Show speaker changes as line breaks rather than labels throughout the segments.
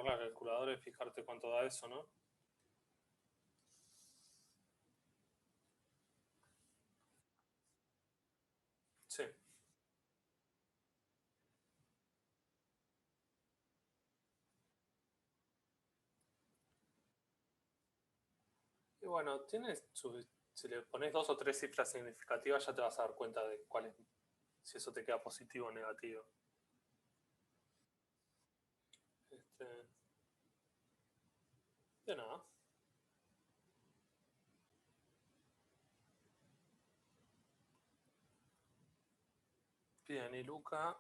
agarrar la calculadora y fijarte cuánto da eso, ¿no? Sí. Y bueno, si le pones 2 o 3 cifras significativas ya te vas a dar cuenta de cuál es, si eso te queda positivo o negativo. De nada. Bien, y Luca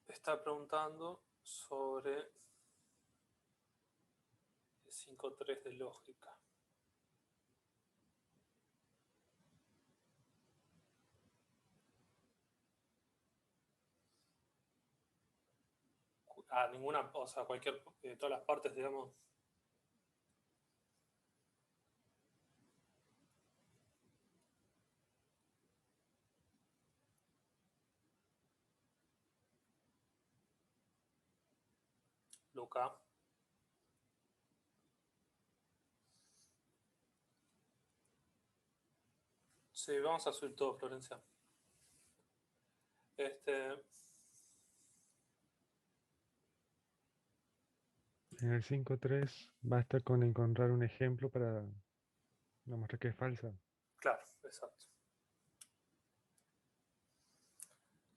está preguntando sobre el 5.3 de lógica. Ninguna, o sea, todas las partes, digamos. Luca. Sí, vamos a subir todo, Florencia.
En el 5.3 basta con encontrar un ejemplo para demostrar que es falsa.
Claro, exacto.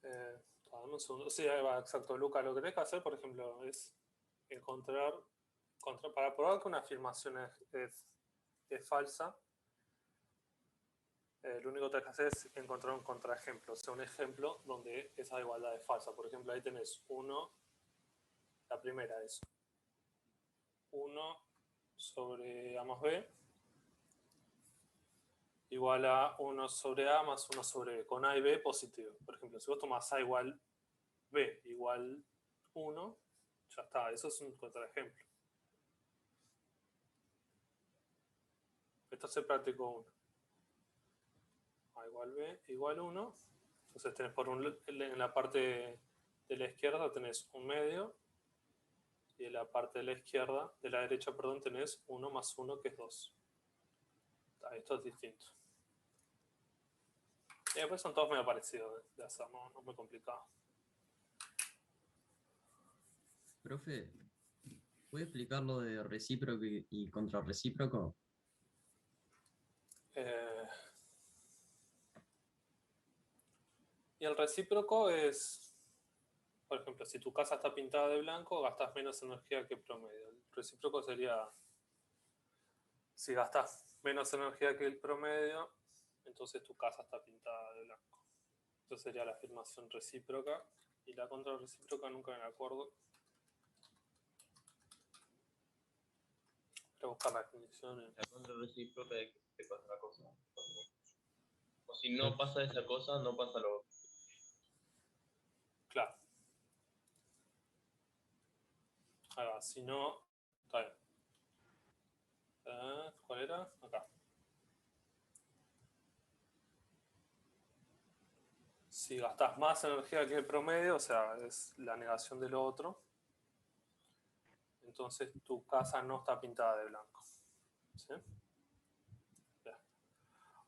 Dame un segundo. Sí, ahí va, exacto. Luca, lo que tenés que hacer, por ejemplo, es encontrar para probar que una afirmación es falsa, lo único que tenés que hacer es encontrar un contraejemplo, o sea, un ejemplo donde esa igualdad es falsa. Por ejemplo, ahí tenés la primera es 1 sobre A más B igual a 1 sobre A más 1 sobre B, con A y B positivo. Por ejemplo, si vos tomás A igual B igual 1, ya está, eso es un contraejemplo. Esto es el práctico 1. A igual B igual 1. Entonces tenés en la parte de la izquierda tenés un medio y en la parte de la derecha, perdón, tenés 1 más 1 que es 2. Esto es distinto. Y después son todos medio parecidos de hacer, no es muy complicado.
Profe, ¿puede explicar lo de recíproco y contrarrecíproco?
Eh, y el recíproco es, por ejemplo, si tu casa está pintada de blanco, gastas menos energía que el promedio. El recíproco sería, si gastas menos energía que el promedio, entonces tu casa está pintada de blanco. Esa sería la afirmación recíproca. Y la contrarrecíproca nunca me acuerdo. Voy a buscar la definición.
La contrarrecíproca de que te pasa la cosa. O si no pasa esa cosa, no pasa lo otro.
Claro. Ahí va, si no, está bien. ¿Cuál era? Acá. Si gastas más energía que el promedio, o sea, es la negación de lo otro, entonces tu casa no está pintada de blanco. ¿Sí? Bien.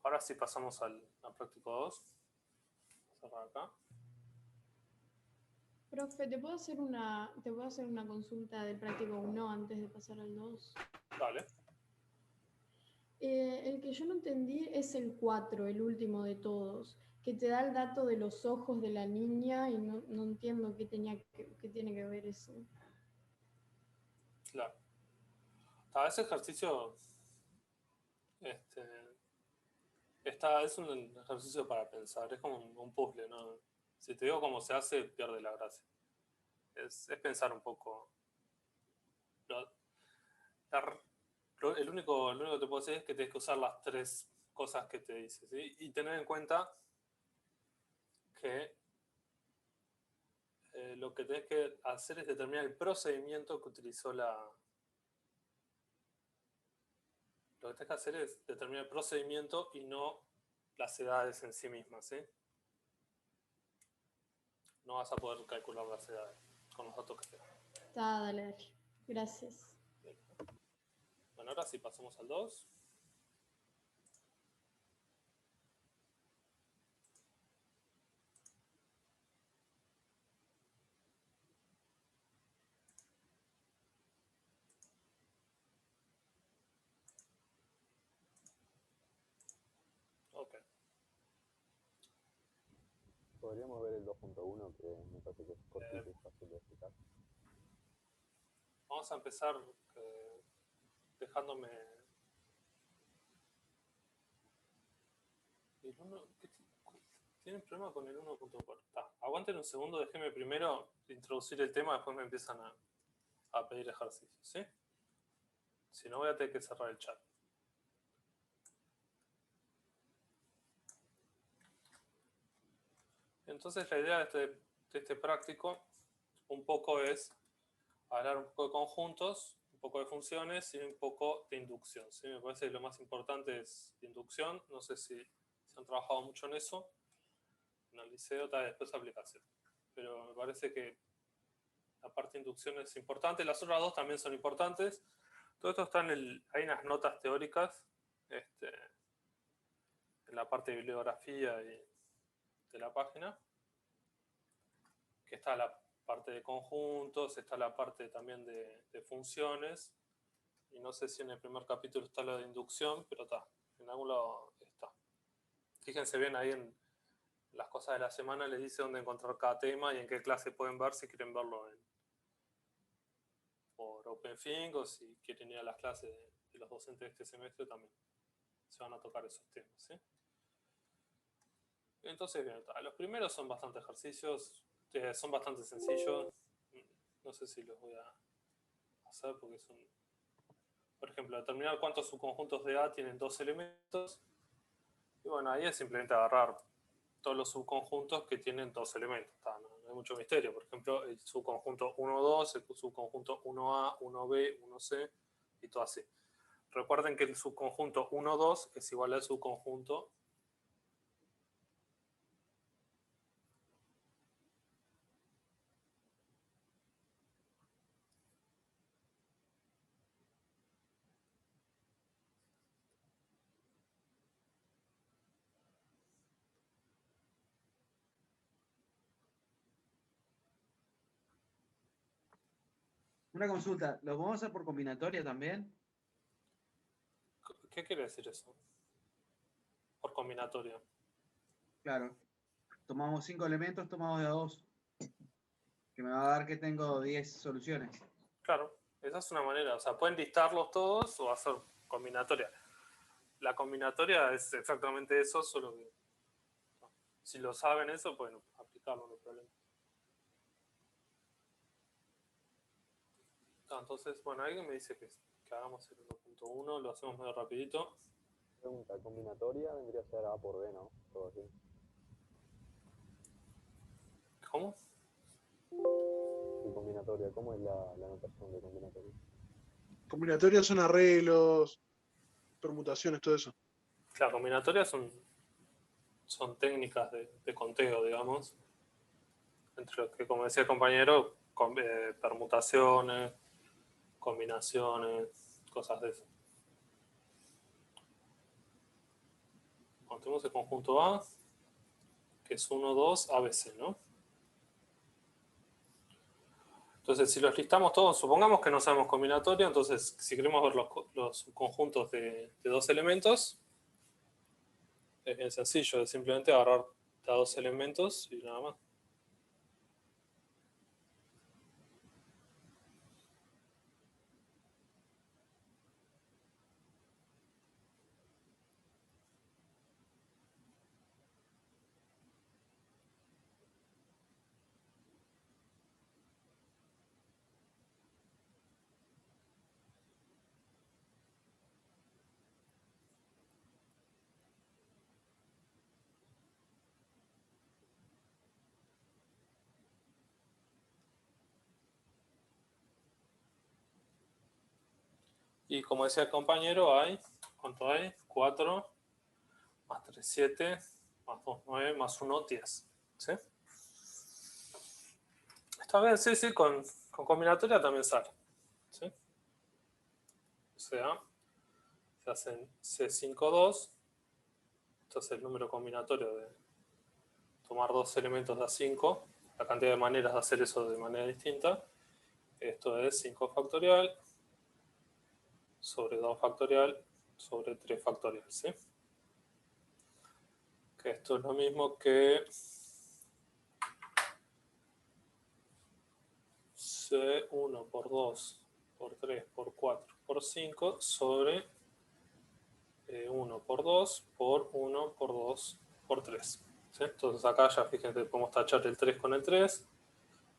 Ahora sí pasamos al práctico 2. Cerrar acá.
Profe, ¿te puedo hacer una consulta del práctico 1 antes de pasar al 2?
Dale.
El que yo no entendí es el 4, el último de todos, que te da el dato de los ojos de la niña y no entiendo qué tiene que ver eso.
Claro. Ese ejercicio es un ejercicio para pensar, es como un puzzle, ¿no? Si te digo cómo se hace, pierde la gracia. Es pensar un poco. Lo, lo único que te puedo decir es que tienes que usar las 3 cosas que te dice, ¿sí? Y tener en cuenta que lo que tenés que hacer es determinar el procedimiento que utilizó Lo que tenés que hacer es determinar el procedimiento y no las edades en sí mismas, ¿sí? No vas a poder calcular las edades con los datos que te dan.
Está, dale. Gracias.
Bueno, ahora sí pasamos al 2. Ok.
Podríamos ver el 2.1, que me parece que es cortito y fácil de explicar.
Vamos a empezar dejándome... El 1, ¿tienen problema con el 1.4? Aguanten un segundo, déjenme primero introducir el tema, después me empiezan a pedir ejercicios, ¿sí? Si no, voy a tener que cerrar el chat. Entonces la idea de este práctico un poco es hablar un poco de conjuntos, un poco de funciones y un poco de inducción, ¿sí? Me parece que lo más importante es inducción. No sé si han trabajado mucho en eso, en el liceo, tal vez después aplicación. Pero me parece que la parte de inducción es importante. Las otras dos también son importantes. Todo esto está hay unas notas teóricas en la parte de bibliografía y de la página, que está la parte de conjuntos, está la parte también de funciones, y no sé si en el primer capítulo está lo de inducción, pero está, en algún lado está. Fíjense bien ahí en las cosas de la semana, les dice dónde encontrar cada tema y en qué clase pueden ver si quieren verlo por OpenFink, o si quieren ir a las clases de los docentes de este semestre, también se van a tocar esos temas, ¿sí? Entonces, bien, los primeros son bastante ejercicios, son bastante sencillos. No sé si los voy a hacer porque son... Por ejemplo, determinar cuántos subconjuntos de A tienen 2 elementos. Y bueno, ahí es simplemente agarrar todos los subconjuntos que tienen 2 elementos. No hay mucho misterio. Por ejemplo, el subconjunto 1, 2, el subconjunto 1A, 1B, 1C y todo así. Recuerden que el subconjunto 1, 2 es igual al subconjunto
Una consulta, ¿lo vamos a hacer por combinatoria también?
¿Qué quiere decir eso? Por combinatoria.
Claro. Tomamos 5 elementos, tomamos de a 2. Que me va a dar que tengo 10 soluciones.
Claro, esa es una manera. O sea, pueden listarlos todos o hacer combinatoria. La combinatoria es exactamente eso, solo que si lo saben eso, pueden aplicarlo, no hay problema. Entonces, bueno, alguien me dice que hagamos el 1.1, lo hacemos medio rapidito.
Pregunta, combinatoria vendría a ser A por B, ¿no? Todo así.
¿Cómo?
Y combinatoria, ¿cómo es la notación de combinatoria?
Combinatorias son arreglos, permutaciones, todo eso.
Claro, combinatorias son técnicas de conteo, digamos. Entre los que, como decía el compañero, permutaciones, combinaciones, cosas de eso. Bueno, tenemos el conjunto A, que es 1, 2, ABC, ¿no? Entonces, si los listamos todos, supongamos que no sabemos combinatoria, entonces, si queremos ver los conjuntos de 2 elementos, es bien sencillo, es simplemente agarrar a 2 elementos y nada más. Y como decía el compañero, ¿cuánto hay? 4, más 3, 7, más 2, 9, más 1, 10. ¿Sí? Está bien, sí, con combinatoria también sale. ¿sí? O sea, se hacen C5,2. Esto es el número combinatorio de tomar dos elementos de A5. La cantidad de maneras de hacer eso de manera distinta. Esto es 5 factorial sobre 2 factorial sobre 3 factorial, ¿sí? Que esto es lo mismo que C1 por 2 por 3 por 4 por 5 sobre 1 por 2 por 1 por 2 por 3. ¿Sí? Entonces acá ya fíjense, podemos tachar el 3 con el 3,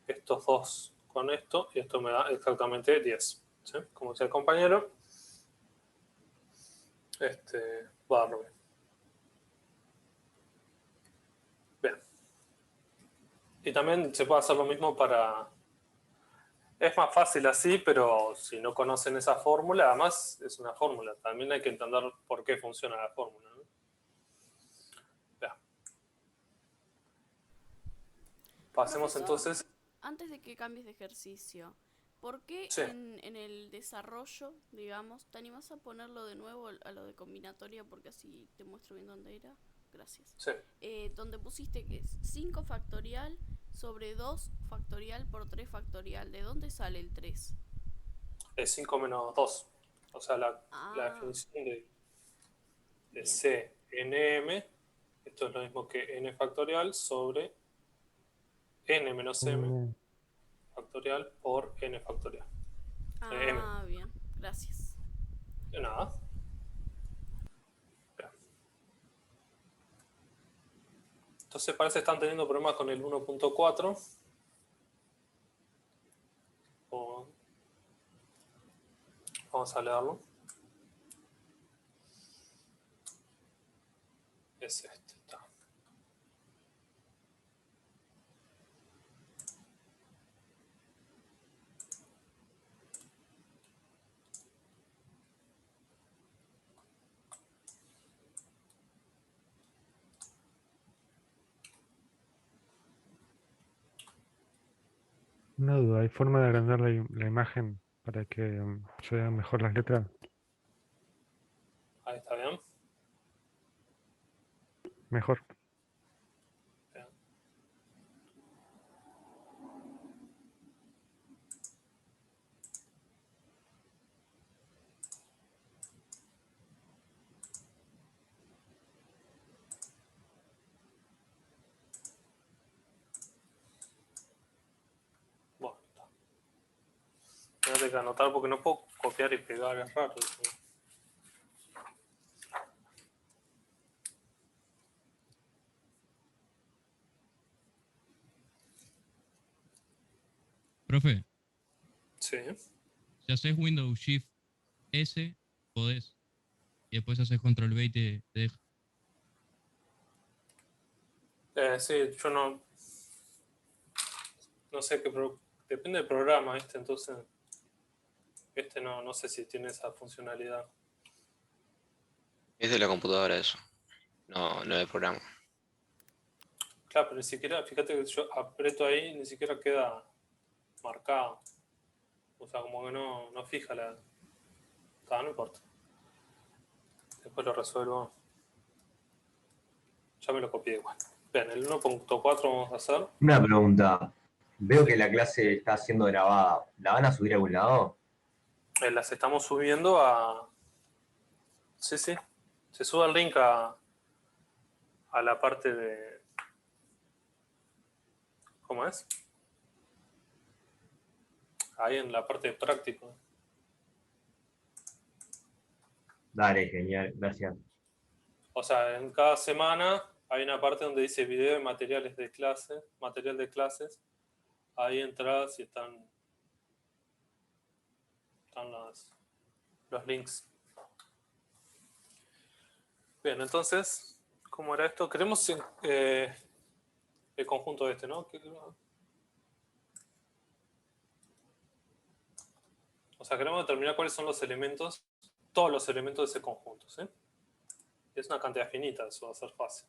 estos dos con esto, y esto me da exactamente 10. ¿Sí? Como decía el compañero, va a darlo bien. Bien. Y también se puede hacer lo mismo para... Es más fácil así, pero si no conocen esa fórmula, además es una fórmula. También hay que entender por qué funciona la fórmula, ¿no? Ya. Pasemos
Profesor,
entonces...
antes de que cambies de ejercicio, ¿por qué
Sí.
en el desarrollo, digamos, te animás a ponerlo de nuevo a lo de combinatoria? Porque así te muestro bien dónde era. Gracias.
Sí.
Donde pusiste que es 5 factorial sobre 2 factorial por 3 factorial. ¿De dónde sale el 3?
Es 5 menos 2. O sea, la definición de C, NM, esto es lo mismo que N factorial sobre N menos M factorial por N factorial. M.
Bien, gracias.
De nada. Bien. Entonces parece que están teniendo problemas con el 1.4. Vamos a leerlo. Es este. Está.
Una duda, ¿hay forma de agrandar la imagen para que se vean mejor las letras?
Ahí está bien.
Mejor.
Bien. Bueno, está. Voy a tener que anotar porque no puedo copiar y pegar, es raro.
Profe,
Sí.
si haces Windows Shift S, podés. Y después haces Control V y te deja.
Sí, yo no sé qué... Depende del programa, entonces... no sé si tiene esa funcionalidad.
Es de la computadora eso, no del programa.
Claro, pero ni siquiera, fíjate que yo aprieto ahí, ni siquiera queda marcado. O sea, como que no fija la... No importa. Después lo resuelvo. Ya me lo copié igual. Bien, el 1.4 vamos a hacer.
Una pregunta. Veo
Sí.
que la clase está siendo grabada. ¿La van a subir a algún lado?
Las estamos subiendo a... Sí. Se sube el link a la parte de... ¿Cómo es? Ahí en la parte de práctico.
Dale, genial, gracias.
O sea, en cada semana hay una parte donde dice video y materiales de clase, material de clases. Ahí entras y están los links. Bien, entonces, ¿cómo era esto? Queremos el conjunto este, ¿no? O sea, queremos determinar cuáles son los elementos, todos los elementos de ese conjunto, ¿sí? Es una cantidad finita, eso va a ser fácil.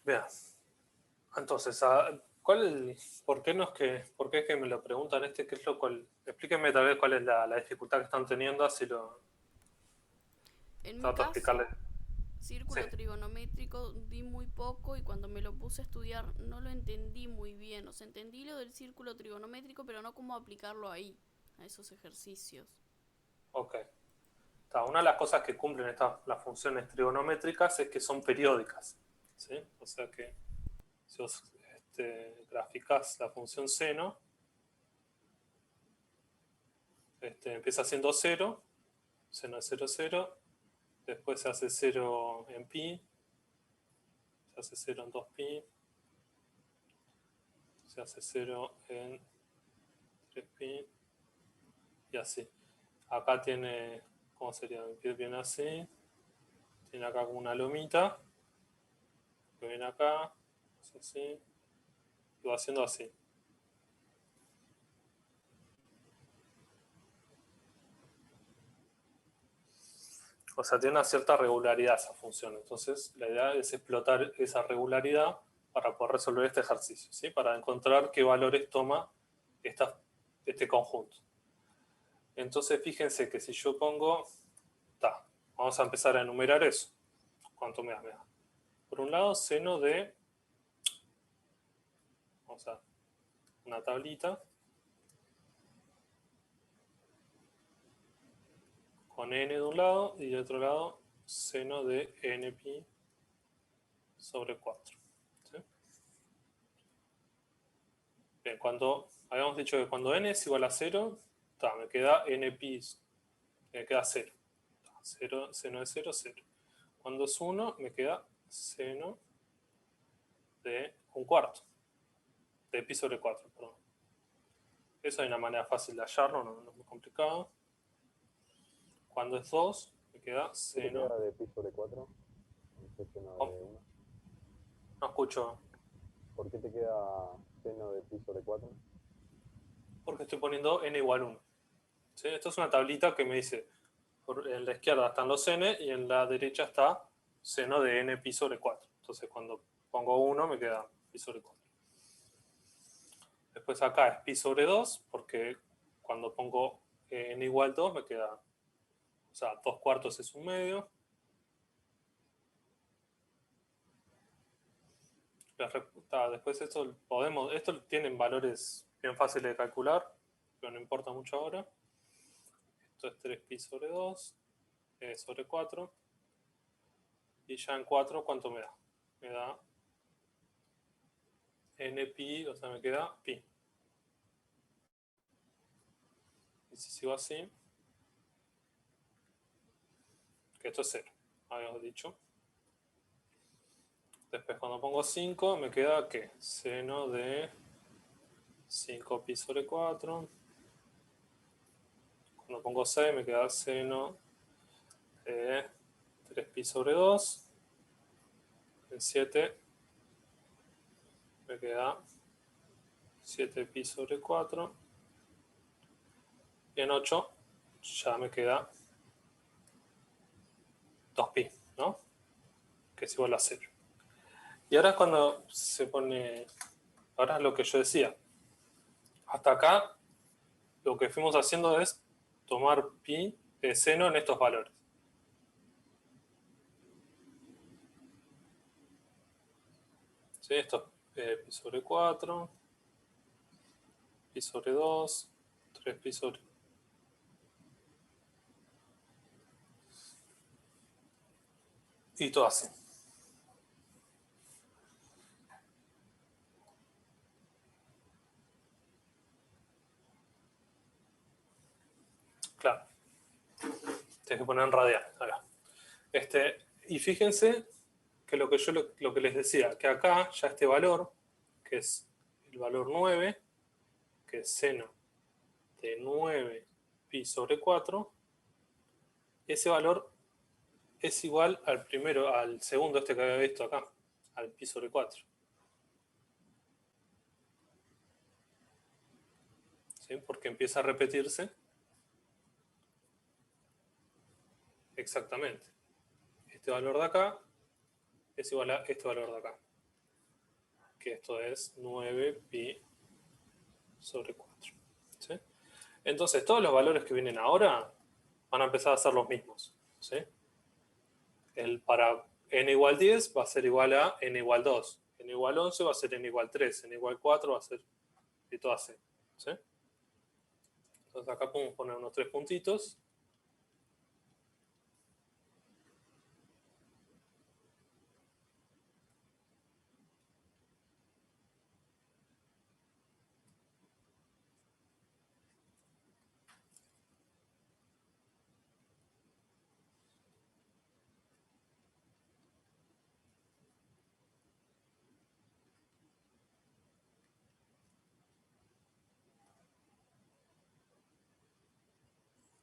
Bien. Entonces, ¿por qué es que me lo preguntan ¿Qué es explíquenme tal vez cuál es la dificultad que están teniendo, así lo
En mi
trato de
caso,
explicarles.
círculo
Sí.
trigonométrico di muy poco y cuando me lo puse a estudiar no lo entendí muy bien. O sea, entendí lo del círculo trigonométrico, pero no cómo aplicarlo ahí, a esos ejercicios.
Ok. Una de las cosas que cumplen las funciones trigonométricas es que son periódicas, ¿sí? O sea que si vos graficás la función seno, empieza siendo 0, seno es 0, 0, después se hace 0 en pi, se hace 0 en 2pi, se hace 0 en 3pi, y así. Acá tiene, ¿cómo sería? Viene así, tiene acá como una lomita, que viene acá, es así, y va haciendo así. O sea, tiene una cierta regularidad esa función. Entonces, la idea es explotar esa regularidad para poder resolver este ejercicio, ¿sí? Para encontrar qué valores toma este conjunto. Entonces, fíjense que si yo pongo... vamos a empezar a enumerar eso. ¿Cuánto me da? Por un lado, seno de... Vamos a una tablita. Con n de un lado y de otro lado seno de npi sobre 4. ¿Sí? Bien, habíamos dicho que cuando n es igual a 0, me queda npi, me queda 0. Seno de 0, 0. Cuando es 1, me queda seno de un cuarto. De pi sobre 4, perdón. Eso hay una manera fácil de hallarlo, no es muy complicado. Cuando es 2, me queda
¿Qué te
seno...
queda de pi sobre 4? Seno de 1.
No escucho.
¿Por qué te queda seno de pi sobre 4?
Porque estoy poniendo n igual 1. ¿Sí? Esto es una tablita que me dice, en la izquierda están los n y en la derecha está seno de n pi sobre 4. Entonces cuando pongo 1 me queda pi sobre 4. Después acá es pi sobre 2, porque cuando pongo n igual 2 me queda, o sea, 2 cuartos es un medio. Después esto tienen valores bien fáciles de calcular, pero no importa mucho ahora. Esto es 3pi sobre 2, sobre 4. Y ya en 4, ¿cuánto me da? Me da npi, o sea, me queda pi. Y si sigo así, que esto es 0, habíamos dicho. Después cuando pongo 5, me queda, ¿qué? Seno de 5pi sobre 4. Cuando pongo 6, me queda seno de 3pi sobre 2. En 7 me queda 7pi sobre 4. Y en 8 ya me queda 2pi, ¿no? Que es igual a 0. Y ahora cuando se pone... Ahora es lo que yo decía. Hasta acá lo que fuimos haciendo es tomar pi de seno en estos valores. ¿Sí? Esto es pi sobre 4, pi sobre 2, 3 pi sobre... Y todo así. Claro. Tienes que poner en radial. Acá. Y fíjense que lo que les decía, que acá ya este valor, que es el valor 9, que es seno de 9 pi sobre 4, ese valor es igual al segundo que había visto acá, al pi sobre 4. ¿Sí? Porque empieza a repetirse exactamente. Este valor de acá es igual a este valor de acá. que esto es 9pi sobre 4. ¿Sí? Entonces, todos los valores que vienen ahora van a empezar a ser los mismos. ¿Sí? Para n igual 10 va a ser igual a n igual 2. N igual 11 va a ser n igual 3. N igual 4 va a ser y todo así. ¿Sí? Entonces acá podemos poner unos 3 puntitos.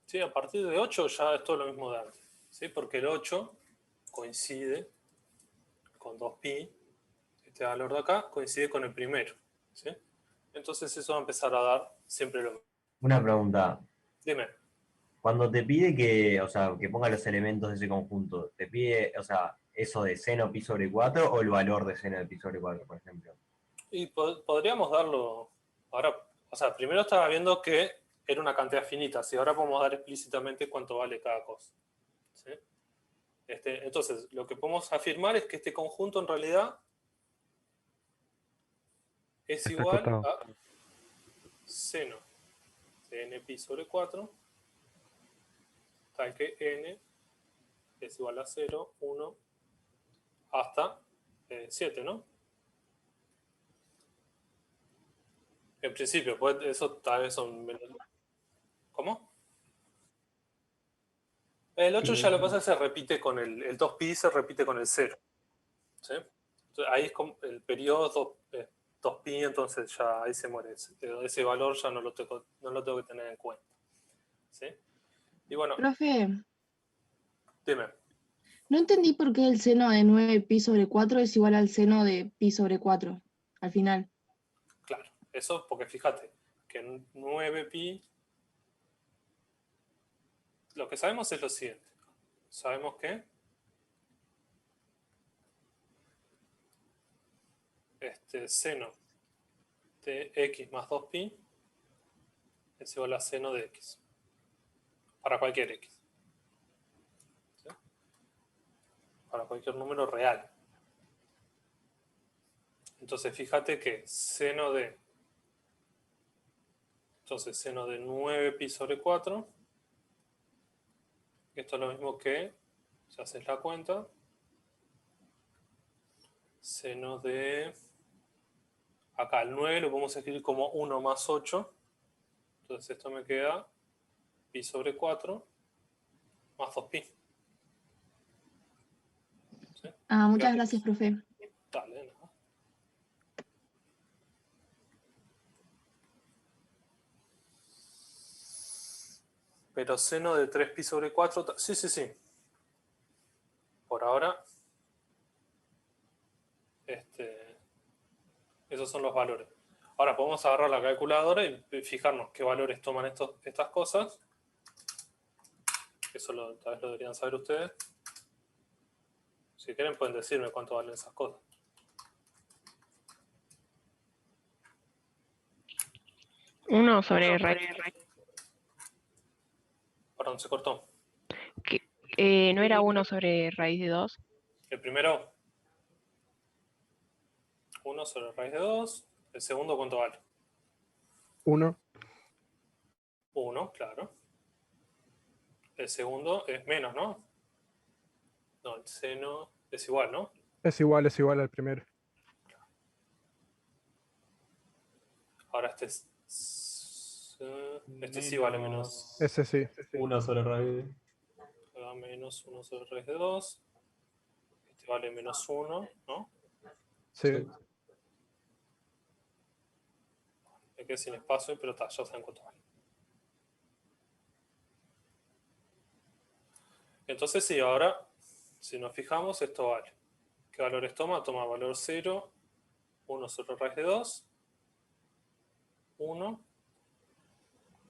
¿Sí? A partir de 8 ya es todo lo mismo de antes. ¿Sí? Porque el 8 coincide con 2pi. Este valor de acá coincide con el primero. ¿Sí? Entonces eso va a empezar a dar siempre lo mismo.
Una pregunta.
Dime.
Cuando te pide que, o sea, que ponga los elementos de ese conjunto, ¿te pide, o sea, eso de seno pi sobre 4 o el valor de seno de pi sobre 4, por ejemplo?
Y podríamos darlo ahora. O sea, primero estaba viendo que era una cantidad finita. Si ahora podemos dar explícitamente cuánto vale cada cosa. ¿Sí? Entonces, lo que podemos afirmar es que este conjunto en realidad es
Está
igual
acotado.
a seno de n pi sobre 4, tal que n es igual a 0, 1, hasta 7, ¿no? En principio, pues eso tal vez son menos. ¿Cómo? El 8 ya lo que pasa es que se repite con el 2pi, se repite con el 0. ¿Sí? Entonces, ahí es como el periodo 2pi, entonces ya ahí se muere. Ese valor ya no lo tengo que tener en cuenta. ¿Sí? Y bueno,
Profe,
dime.
no entendí por qué el seno de 9pi sobre 4 es igual al seno de pi sobre 4, al final.
Claro, eso porque fíjate que en 9pi, lo que sabemos es lo siguiente. Sabemos que seno de x más 2pi es igual a seno de x. Para cualquier x. ¿Sí? Para cualquier número real. Entonces fíjate que seno de 9pi sobre 4, esto es lo mismo que, si haces la cuenta, seno de, acá el 9 lo podemos escribir como 1 más 8, entonces esto me queda pi sobre 4 más 2pi. ¿Sí?
Muchas gracias, profe.
Dale, ¿no? Pero seno de 3pi sobre 4, sí, sí, sí. Por ahora, esos son los valores. Ahora podemos agarrar la calculadora y fijarnos qué valores toman estas cosas. Eso tal vez lo deberían saber ustedes. Si quieren pueden decirme cuánto valen esas cosas.
Uno sobre raíz.
Perdón, se cortó.
¿No era 1 sobre raíz de 2?
El primero, 1 sobre raíz de 2. El segundo, ¿cuánto vale?
1.
1, claro. El segundo es menos, ¿no? No, el seno es igual, ¿no?
Es igual al primero.
Ahora este sí vale menos.
Ese sí.
1 sobre raíz.
Menos 1 sobre raíz de 2. Este vale menos 1, ¿no?
Sí.
Me quedé sin espacio, pero ya saben cuánto vale. Entonces sí, ahora, si nos fijamos, esto vale. ¿Qué valores toma? Toma valor 0, 1 sobre raíz de 2, 1.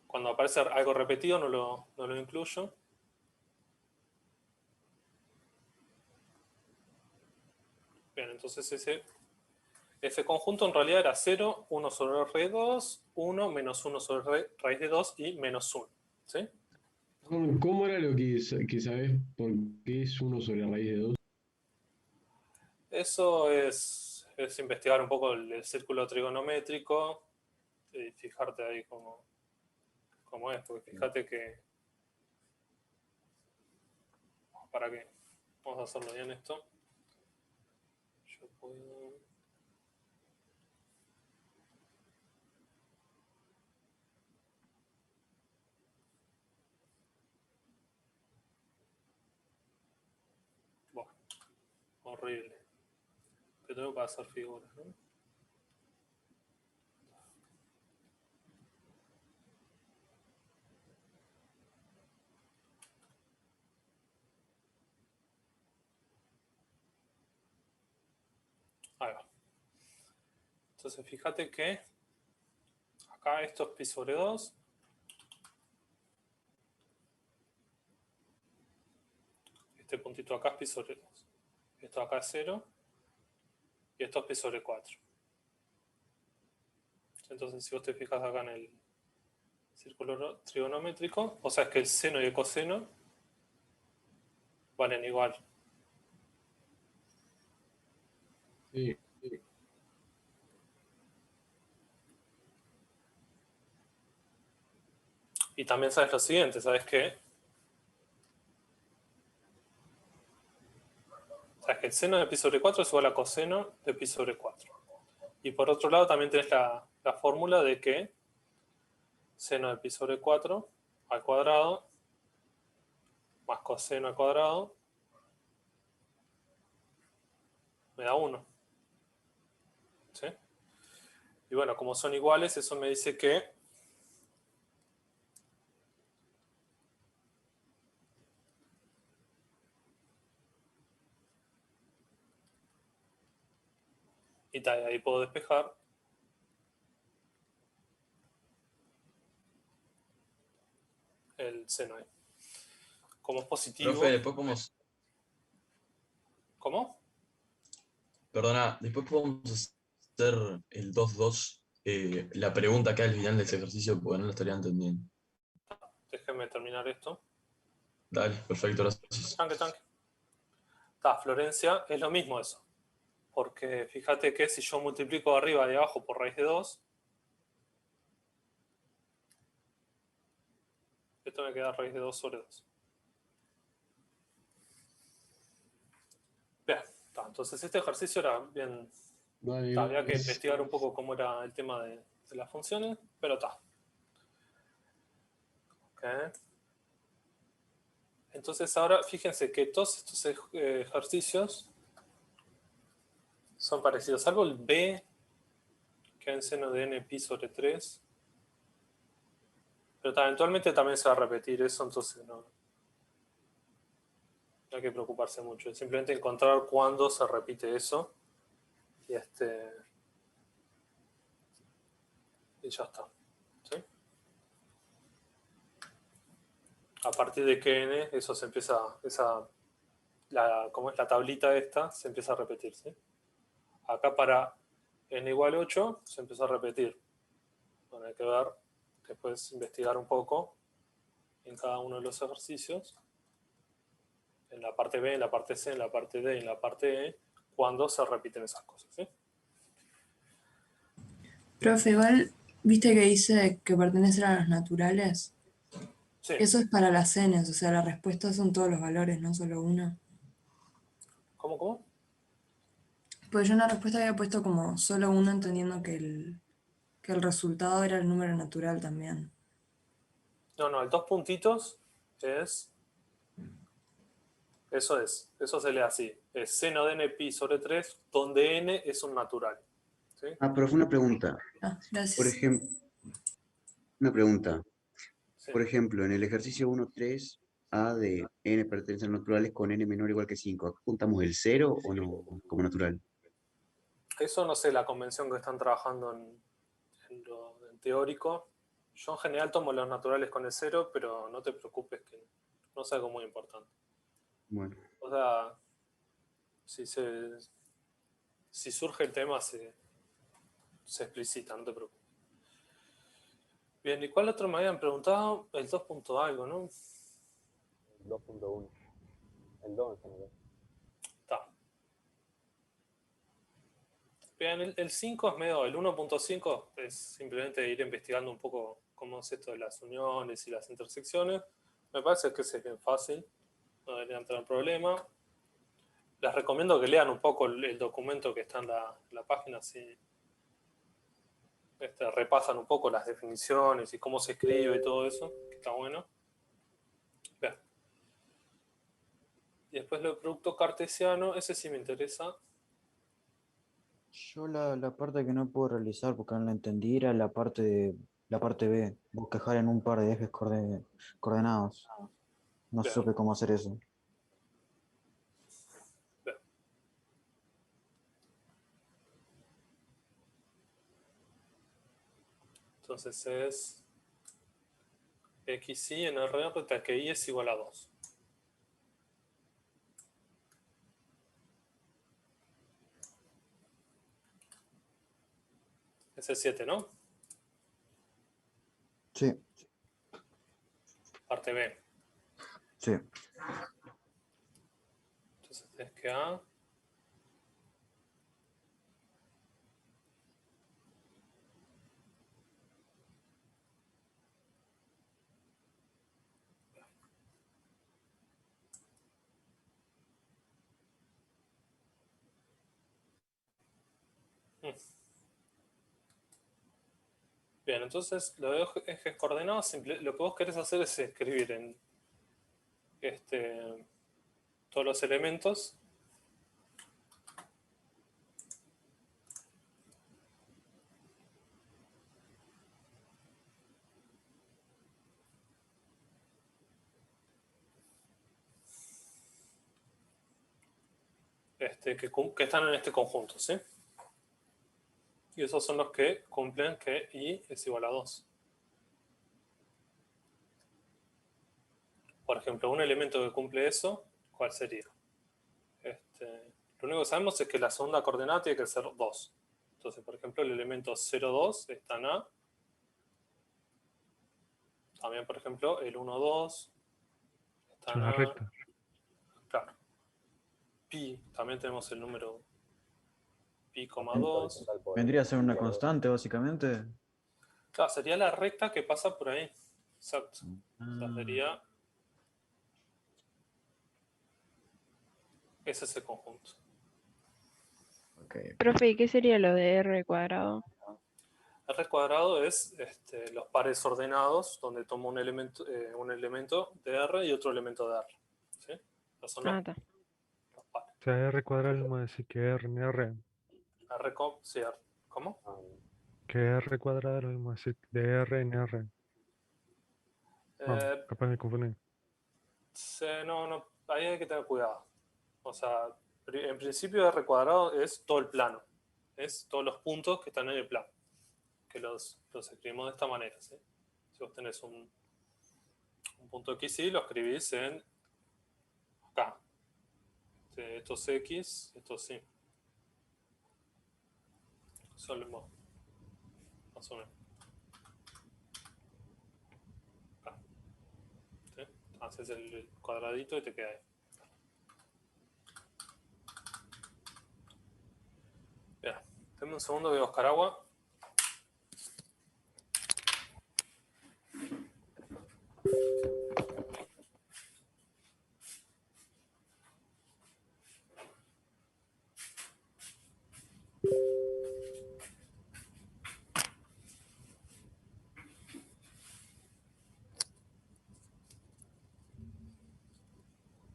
Cuando aparece algo repetido no lo incluyo. Bien, entonces F conjunto en realidad era 0, 1 sobre raíz de 2, 1 menos 1 sobre raíz de 2 y menos 1. ¿Sí?
¿Cómo era lo que sabes por qué es 1 sobre raíz de 2?
Eso es investigar un poco el círculo trigonométrico y fijarte ahí cómo es, porque fíjate que... ¿Para qué? Vamos a hacerlo bien esto. Yo puedo... Bueno, horrible. Pero tengo que hacer figuras, ¿no? Ahí va. Entonces fíjate que acá esto es pi sobre 2. Este puntito acá es pi sobre 2. Esto acá es 0. Y esto es pi sobre 4. Entonces si vos te fijas acá en el círculo trigonométrico, o sea es que el seno y el coseno valen igual.
Sí.
Y también sabes lo siguiente, ¿sabes qué? Sabes que el seno de pi sobre 4 es igual a coseno de pi sobre 4. Y por otro lado también tenés la fórmula de que seno de pi sobre 4 al cuadrado más coseno al cuadrado me da 1. ¿Sí? Y bueno, como son iguales, eso me dice que y ahí puedo despejar el seno ahí. Como es positivo...
Profe, después podemos...
¿Cómo?
Perdona, después podemos hacer el 2-2, la pregunta acá al final de ese ejercicio, porque no lo estaría entendiendo.
Déjeme terminar esto.
Dale, perfecto, gracias.
Tanque. Está, Florencia, es lo mismo eso. Porque fíjate que si yo multiplico arriba y abajo por raíz de 2, esto me queda raíz de 2 sobre 2. Bien, está, entonces este ejercicio era bien...
Vale,
había que investigar un poco cómo era el tema de las funciones, pero está. Okay. Entonces ahora fíjense que todos estos ejercicios son parecidos, salvo el B, que es en seno de n pi sobre 3. Pero eventualmente también se va a repetir eso, entonces no hay que preocuparse mucho. Es simplemente encontrar cuándo se repite eso. Y ya está. ¿Sí? A partir de que n, eso se empieza, como es la tablita esta, se empieza a repetir. ¿Sí? Acá para n igual 8 se empezó a repetir. Bueno, hay que ver, después investigar un poco en cada uno de los ejercicios. En la parte B, en la parte C, en la parte D y en la parte E, cuando se repiten esas cosas. ¿Sí?
Profe, igual, ¿viste que dice que pertenecen a los naturales?
Sí.
Eso es para las Ns, o sea, la respuesta son todos los valores, no solo uno.
¿Cómo?
Pues yo en la respuesta había puesto como solo uno, entendiendo que el resultado era el número natural también.
No, el 2 puntitos es... Eso se lee así. Es seno de n pi sobre 3, donde n es un natural. ¿Sí?
Pero fue una pregunta.
Gracias.
Por ejemplo, una pregunta.
Sí.
Por ejemplo, en el ejercicio 1.3, A de n pertenecen a naturales con n menor o igual que 5. ¿Juntamos el 0 o no como natural?
Eso no sé, la convención que están trabajando en teórico. Yo en general tomo los naturales con el 0, pero no te preocupes que no es algo muy importante.
Bueno.
O sea, si surge el tema, se explicita, no te preocupes. Bien, ¿y cuál otro me habían preguntado? El 2 punto algo, ¿no?
2.1. El 2 en general.
Está. Bien, el 5 es medio, el 1.5 es simplemente ir investigando un poco cómo es esto de las uniones y las intersecciones. Me parece que es bien fácil, no deberían tener problema. Les recomiendo que lean un poco el documento que está en la página, así repasan un poco las definiciones y cómo se escribe y todo eso, que está bueno. Bien. Y después lo del producto cartesiano, ese sí me interesa.
Yo la parte que no puedo realizar porque no la entendí era la parte B, bosquejar en un par de ejes coordenados. No
Bien.
supe cómo hacer eso.
Bien. Entonces es xy en R hasta que y es igual a 2. Es el 7, ¿no?
Sí,
Parte B.
sí.
Entonces es que A Bien, entonces lo de ejes coordenados, lo que vos querés hacer es escribir en todos los elementos. Que están en este conjunto, ¿sí? Y esos son los que cumplen que y es igual a 2. Por ejemplo, un elemento que cumple eso, ¿cuál sería? Lo único que sabemos es que la segunda coordenada tiene que ser 2. Entonces, por ejemplo, el elemento 0, 2 está en A. También, por ejemplo, el 1, 2 está
Es
en
una
A.
recta.
Claro. Pi, también tenemos el número pi, 2.
Vendría a ser una constante, básicamente.
Claro, sería la recta que pasa por ahí. Exacto. O sea, sería... Ese es el conjunto.
Profe, ¿y qué sería lo de R cuadrado?
R cuadrado es los pares ordenados, donde tomo un elemento de R y otro elemento de R. ¿Sí? Esos son los
Está.
O sea, R cuadrado es lo mismo decir que R en R.
R, sí, R. ¿Cómo?
Que R cuadrado es lo mismo decir de R en R. Capaz me confundí.
No, ahí hay que tener cuidado. O sea, en principio R cuadrado es todo el plano. Es todos los puntos que están en el plano. Que los escribimos de esta manera, ¿sí? Si vos tenés un punto X y lo escribís en acá. Esto es X, esto es Y. Solemos, más o menos. Acá. ¿Sí? Haces el cuadradito y te queda ahí. Bien, denme un segundo, voy a buscar agua.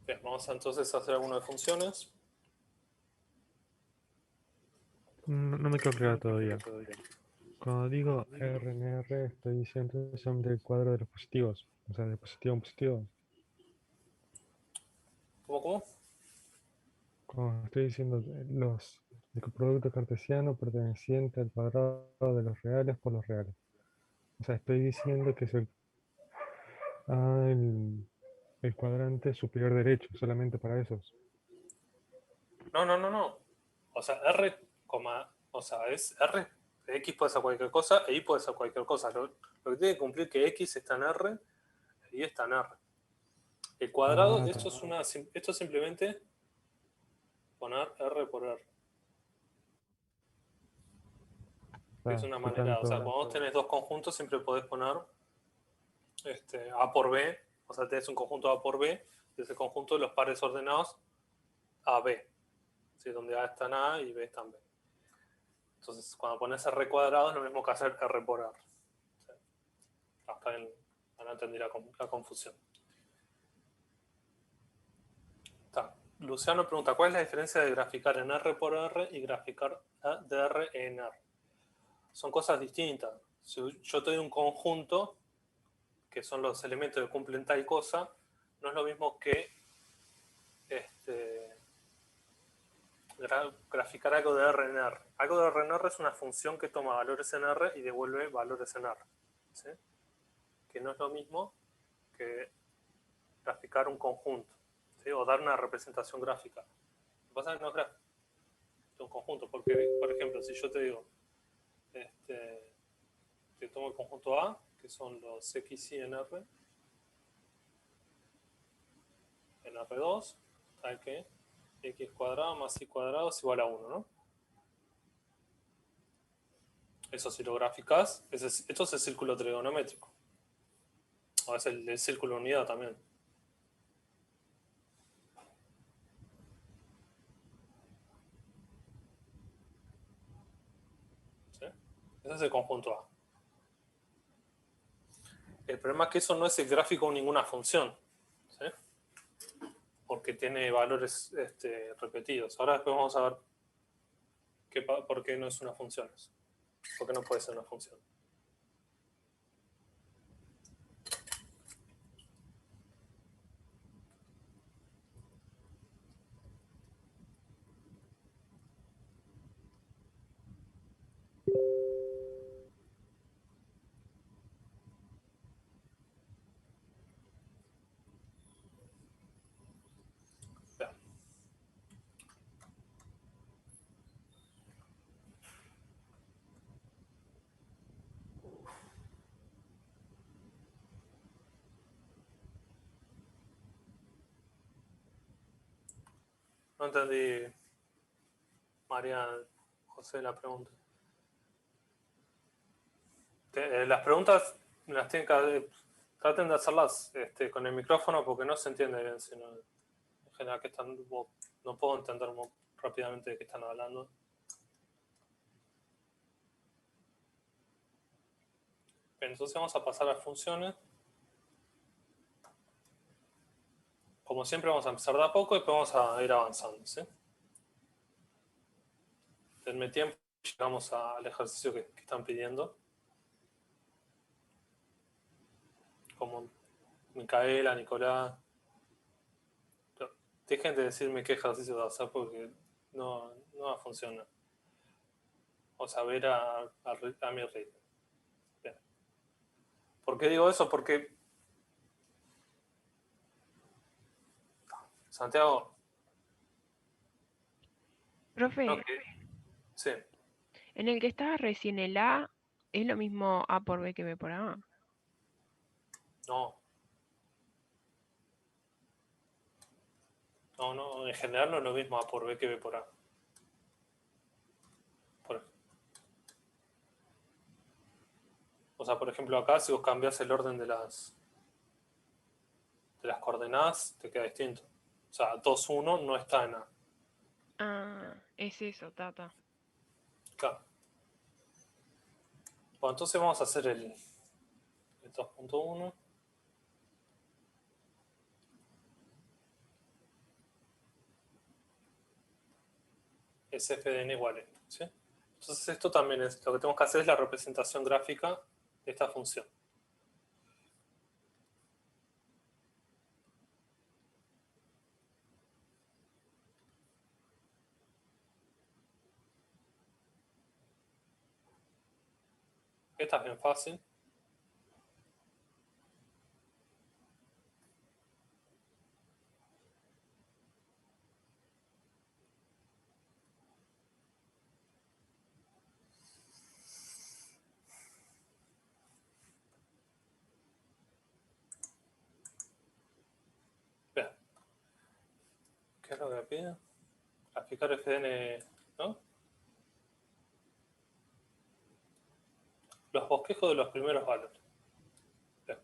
Bien, vamos entonces a hacer algunas funciones.
No me quedó claro todavía. Cuando digo R en R, estoy diciendo que son del cuadro de los positivos. O sea, de positivo en positivo.
¿Cómo?
Cuando estoy diciendo el producto cartesiano perteneciente al cuadrado de los reales por los reales. O sea, estoy diciendo que es el cuadrante superior derecho, solamente para esos.
No. O sea, R, o sea, es R X puede ser cualquier cosa e Y puede ser cualquier cosa. Lo que tiene que cumplir es que X está en R y Y está en R. El cuadrado, esto es simplemente poner R por R. Es una manera, o sea, cuando vos tenés dos conjuntos siempre podés poner A por B, o sea, tenés un conjunto A por B, y ese conjunto de los pares ordenados AB, ¿sí? Donde A está en A y B está en B. Entonces, cuando pones R cuadrado es lo mismo que hacer R por R. ¿Sí? Hasta ahí no entendí la confusión. Está. Luciano pregunta, ¿cuál es la diferencia de graficar en R por R y graficar de R en R? Son cosas distintas. Si yo te doy un conjunto, que son los elementos que cumplen tal cosa, no es lo mismo que graficar algo de R en R. Algo de R en R es una función que toma valores en R y devuelve valores en R. ¿Sí? Que no es lo mismo que graficar un conjunto, ¿sí? O dar una representación gráfica. Lo que pasa es que no es gráfico, es un conjunto. Porque, por ejemplo, si yo te digo, te tomo el conjunto A, que son los X y en R, en R2, tal que X cuadrado más Y cuadrado es igual a 1, ¿no? Eso si lo graficás, esto es el círculo trigonométrico. O es el círculo de unidad también. ¿Sí? Ese es el conjunto A. El problema es que eso no es el gráfico de ninguna función. ¿Sí? Porque tiene valores repetidos. Ahora después vamos a ver por qué no es una función eso. ¿Por qué no puede ser una función? No entendí, María José, la pregunta. Las preguntas las tienen que traten de hacerlas con el micrófono porque no se entiende bien, sino en general que no puedo entender muy rápidamente de qué están hablando. Bien, entonces vamos a pasar a funciones. Como siempre vamos a empezar de a poco y después vamos a ir avanzando, ¿sí? Denme tiempo y llegamos al ejercicio que están pidiendo. Como Micaela, Nicolás. Pero dejen de decirme qué ejercicio va a hacer porque no va a funcionar. Vamos a ver a mi ritmo. Bien. ¿Por qué digo eso? Porque Santiago.
Profe,
Sí.
en el que estaba recién el A, ¿es lo mismo A por B que B por A?
No. No, en general no es lo mismo A por B que B por A. O sea, por ejemplo, acá si vos cambias el orden de las coordenadas, te queda distinto. O sea, 2, 1 no está en A.
Ah, es eso, tata.
Claro. Bueno, entonces vamos a hacer el 2.1. Es f de n igual a esto, ¿sí? Entonces esto también es, lo que tenemos que hacer es la representación gráfica de esta función. Esta es bien fácil. ¿Qué es lo que pide? Graficar FDN, ¿no? Los bosquejos de los primeros valores. Bien.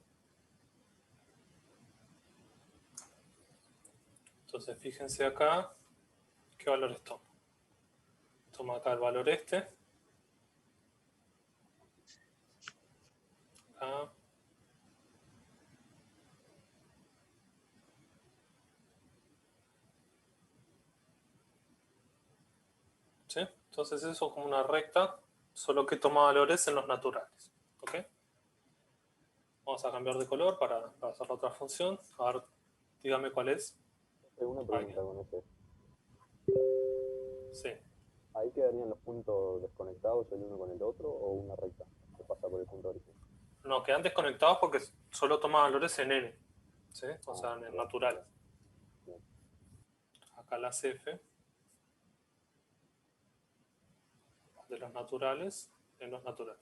Entonces, fíjense acá qué valores toma. Toma acá el valor este. Acá. ¿Sí? Entonces eso es como una recta, solo que toma valores en los naturales. ¿Ok? Vamos a cambiar de color para hacer la otra función. A ver, dígame cuál es.
Tengo una pregunta con ese.
Sí.
¿Ahí quedarían los puntos desconectados el uno con el otro o una recta que pasa por el punto de origen?
No, quedan desconectados porque solo toma valores en n. ¿Sí? O sea, en naturales. Acá las f de los naturales en los naturales.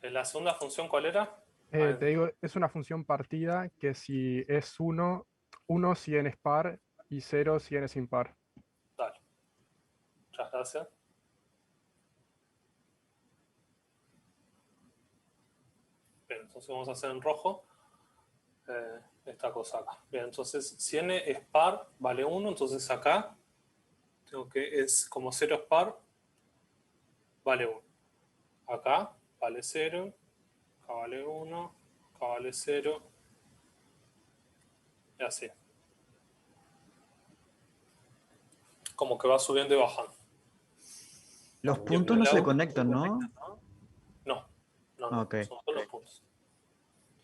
¿En la segunda función cuál era?
Te digo, es una función partida que si es 1, 1 si n es par y 0 si n es impar.
Dale. Muchas gracias. Bien, entonces vamos a hacer en rojo esta cosa acá. Bien, entonces si n es par, vale 1, entonces acá tengo que es como 0 es par, vale 1. Acá vale 0, acá vale 1, acá vale 0, y así. Como que va subiendo y bajando.
Los puntos no se conectan, ¿no?
No, no,
Ah, ok.
son solo puntos.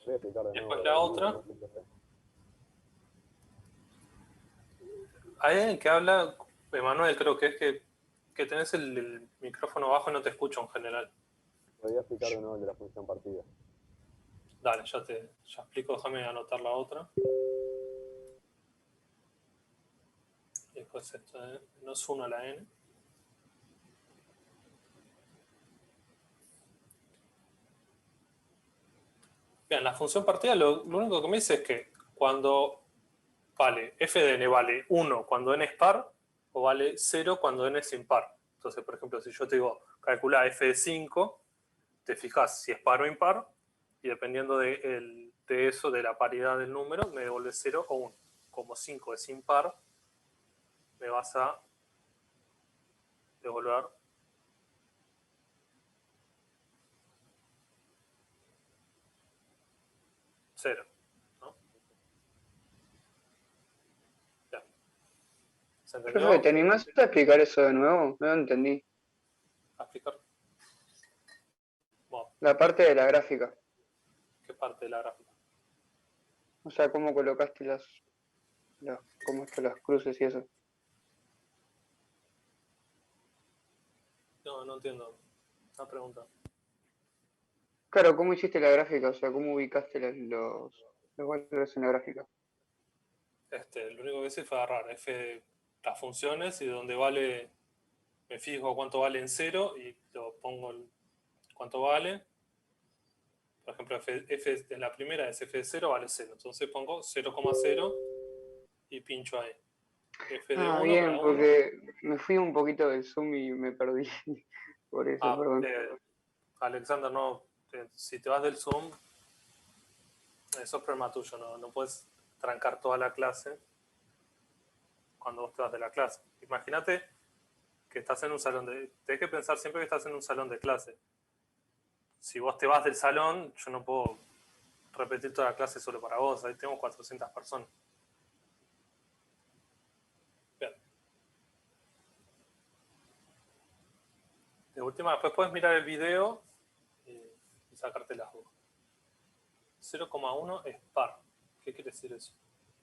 Voy a explicar de nuevo.
Después la otra. Hay alguien que habla, Emanuel, creo que es que tenés el micrófono bajo y no te escucho en general.
Voy a explicar de nuevo el de la función partida.
Dale, ya explico, déjame anotar la otra. Y después esto de menos 1 a la n. Bien, la función partida lo único que me dice es que cuando vale f de n vale 1 cuando n es par o vale 0 cuando n es impar. Entonces, por ejemplo, si yo te digo calcula f de 5, te fijas si es par o impar y dependiendo de eso, de la paridad del número, me devuelve 0 o 1. Como 5 es impar, me vas a devolver 0. ¿No? Ya. ¿Se entendió?
Profe, ¿te animás a explicar eso de nuevo? No lo entendí.
¿A explicar? Bueno,
La parte de la gráfica.
¿qué parte de la gráfica?
O sea, cómo colocaste cómo están las cruces y eso.
No entiendo la pregunta.
Claro, ¿cómo hiciste la gráfica? O sea, ¿cómo ubicaste los valores en la gráfica?
Lo único que hice fue agarrar las funciones y donde vale, me fijo cuánto vale en 0 y lo pongo cuánto vale. Por ejemplo, f de la primera es f de 0 vale 0. Entonces pongo 0,0 y pincho ahí. F de 1
Bien,
para 1.
porque me fui un poquito del Zoom y me perdí. Por eso, perdón.
Alexander, no, si te vas del Zoom, eso es problema tuyo, no puedes trancar toda la clase cuando vos te vas de la clase. Imagínate que estás en un salón tenés que pensar siempre que estás en un salón de clase. Si vos te vas del salón, yo no puedo repetir toda la clase solo para vos, ahí tengo 400 personas. Bien. De última, después puedes mirar el video y sacarte las dudas. 0,1 es par. ¿Qué quiere decir eso?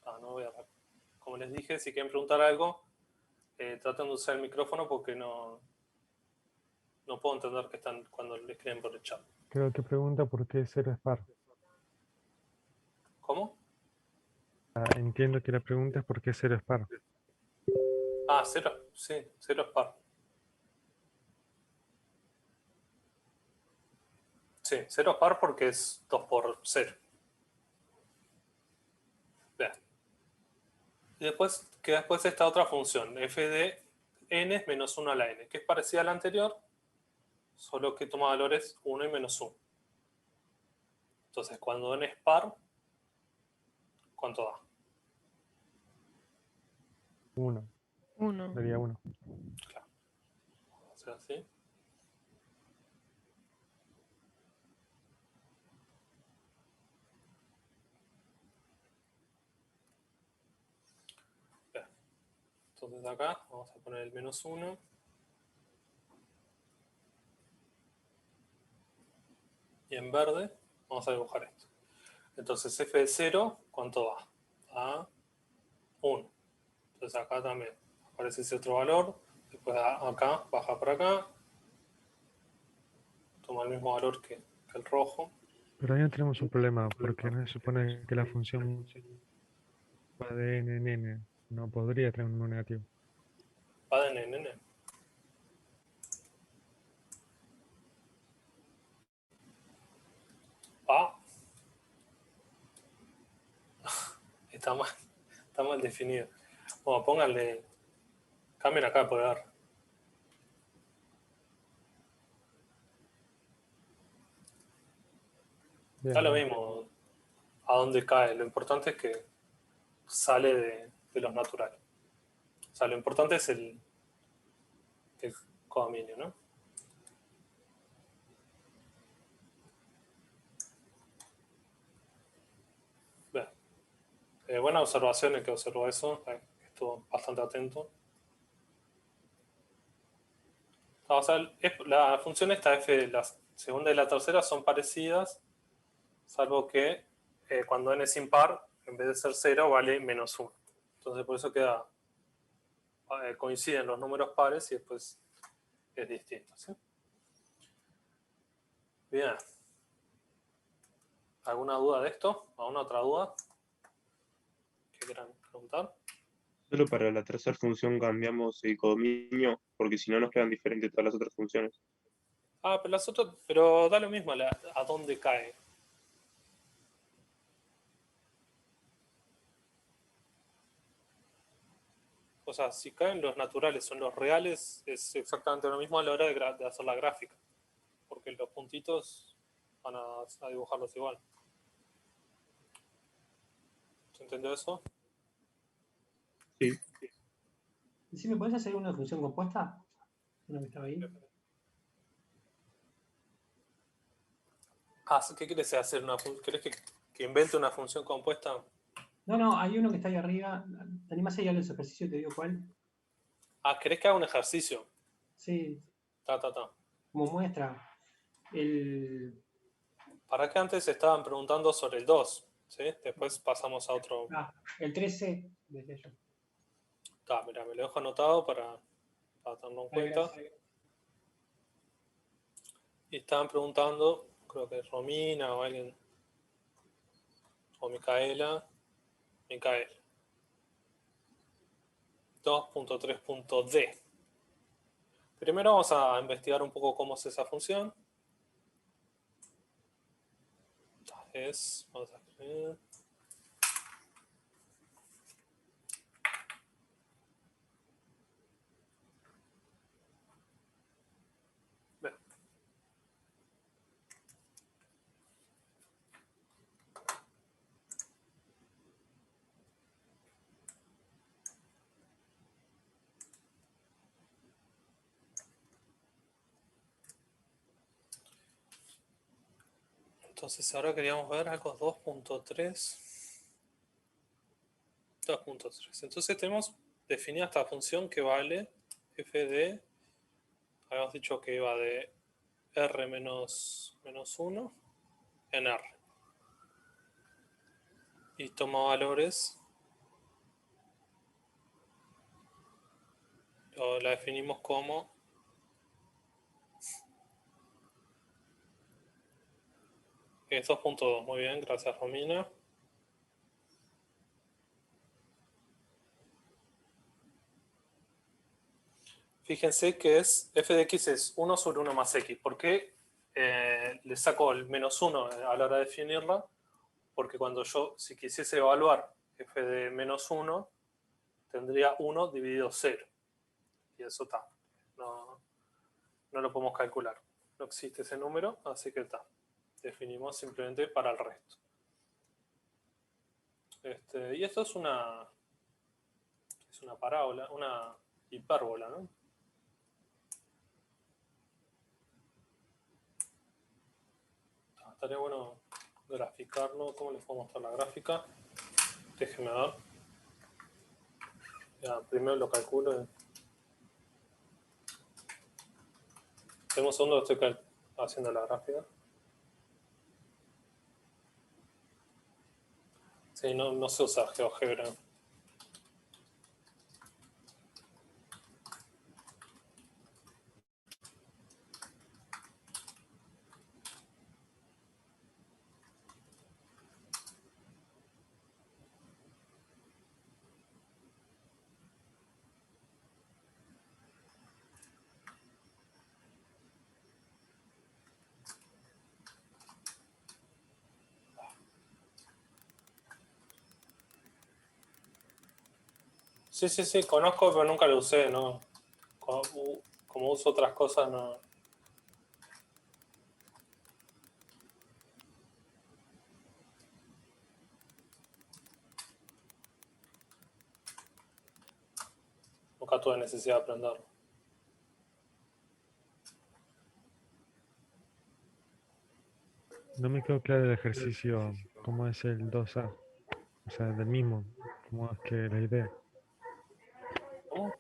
No voy a ver. Como les dije, si quieren preguntar algo, traten de usar el micrófono porque no puedo entender que están cuando le escriben por el chat.
Creo que pregunta por qué 0 es par.
¿Cómo?
Entiendo que la pregunta es por qué 0 es par.
0, sí, 0 es par. Sí, 0 es par porque es 2 por 0. Bien. Y después queda esta otra función, f de n es menos 1 a la n, que es parecida a la anterior, solo que toma valores 1 y menos 1. Entonces, cuando n es par, ¿cuánto da?
1.
1.
Daría 1.
Claro. O sea, así. Bien. Entonces acá vamos a poner el menos 1. Y en verde vamos a dibujar esto. Entonces f de 0, ¿cuánto va? A 1. Entonces acá también aparece ese otro valor. Después acá, baja para acá. Toma el mismo valor que el rojo.
Pero ahí tenemos un problema, porque no se supone que la función va de n en n. No podría tener un número negativo.
Va de n en n. Ah. Está mal definido. Bueno, pónganle. Cambien acá de poder. Da lo mismo a dónde cae. Lo importante es que sale de los naturales. O sea, lo importante es el codominio, ¿no? Bien. Buena observación el que observó eso. Estuvo bastante atento. O sea, la función esta f, la segunda y la tercera son parecidas, salvo que cuando n es impar, en vez de ser 0, vale menos 1. Entonces por eso coinciden los números pares y después es distinto, ¿sí? Bien. ¿Alguna duda de esto? ¿Alguna otra duda que quieran preguntar?
Solo para la tercera función cambiamos el codominio, porque si no nos quedan diferentes todas las otras funciones.
Ah, pero da lo mismo a dónde cae. O sea, si caen los naturales o en los reales, es exactamente lo mismo a la hora de hacer la gráfica. Porque los puntitos van a dibujarlos igual. ¿Se entendió eso?
Sí.
¿Sí me puedes hacer una función compuesta? Una que estaba ahí.
Ah, ¿qué quieres hacer? ¿Querés que invente una función compuesta?
No, hay uno que está ahí arriba. ¿Te animás a ir a los ejercicios y te digo cuál?
Ah, ¿querés que haga un ejercicio?
Sí. Como muestra.
¿Para qué antes estaban preguntando sobre el 2? ¿Sí? Después pasamos a otro.
Ah, el 13, decía yo.
Mira, me lo dejo anotado para tenerlo en cuenta. Y estaban preguntando, creo que Romina o alguien, o Micael. 2.3.d. Primero vamos a investigar un poco cómo es esa función. Vamos a escribir. Entonces ahora queríamos ver algo 2.3. Entonces tenemos definida esta función que vale f de, habíamos dicho que iba de r menos 1 en r. Y toma valores, la definimos como es 2.2. Muy bien, gracias Romina. Fíjense que f de x es 1 sobre 1 más x. ¿Por qué le saco el menos 1 a la hora de definirla? Porque cuando yo, si quisiese evaluar f de menos 1, tendría 1 dividido 0. Y eso está. No lo podemos calcular. No existe ese número, así que está. Definimos simplemente para el resto. Y esto es una parábola, una hipérbola, ¿no? Estaría bueno graficarlo. ¿Cómo les puedo mostrar la gráfica? Déjenme ver. Ya, primero lo calculo. Tengo un segundo que estoy haciendo la gráfica. Sí, no se usa GeoGebra. Sí, conozco, pero nunca lo usé, ¿no? Como uso otras cosas, no. Nunca tuve necesidad de aprenderlo.
No me quedó claro el ejercicio, cómo es el 2A. O sea, del mismo, cómo es que la idea.
¿Cómo?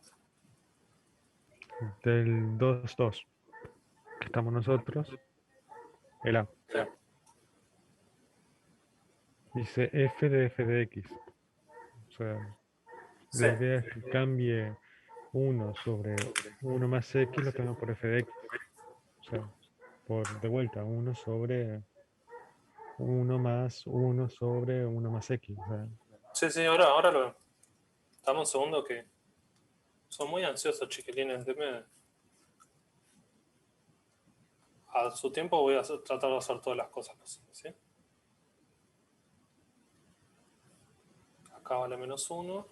Del 2-2, que estamos nosotros, el A.
Sí.
Dice f de x. O sea,
Sí.
la idea es que cambie 1 sobre 1 más x, lo cambio por f de x. O sea, de vuelta, 1 sobre 1 más 1 sobre 1 más x. O sea,
Sí, ahora lo veo. Dame un segundo que son muy ansiosos, chiquilines. A su tiempo voy a tratar de hacer todas las cosas posibles, ¿sí? Acá vale menos 1.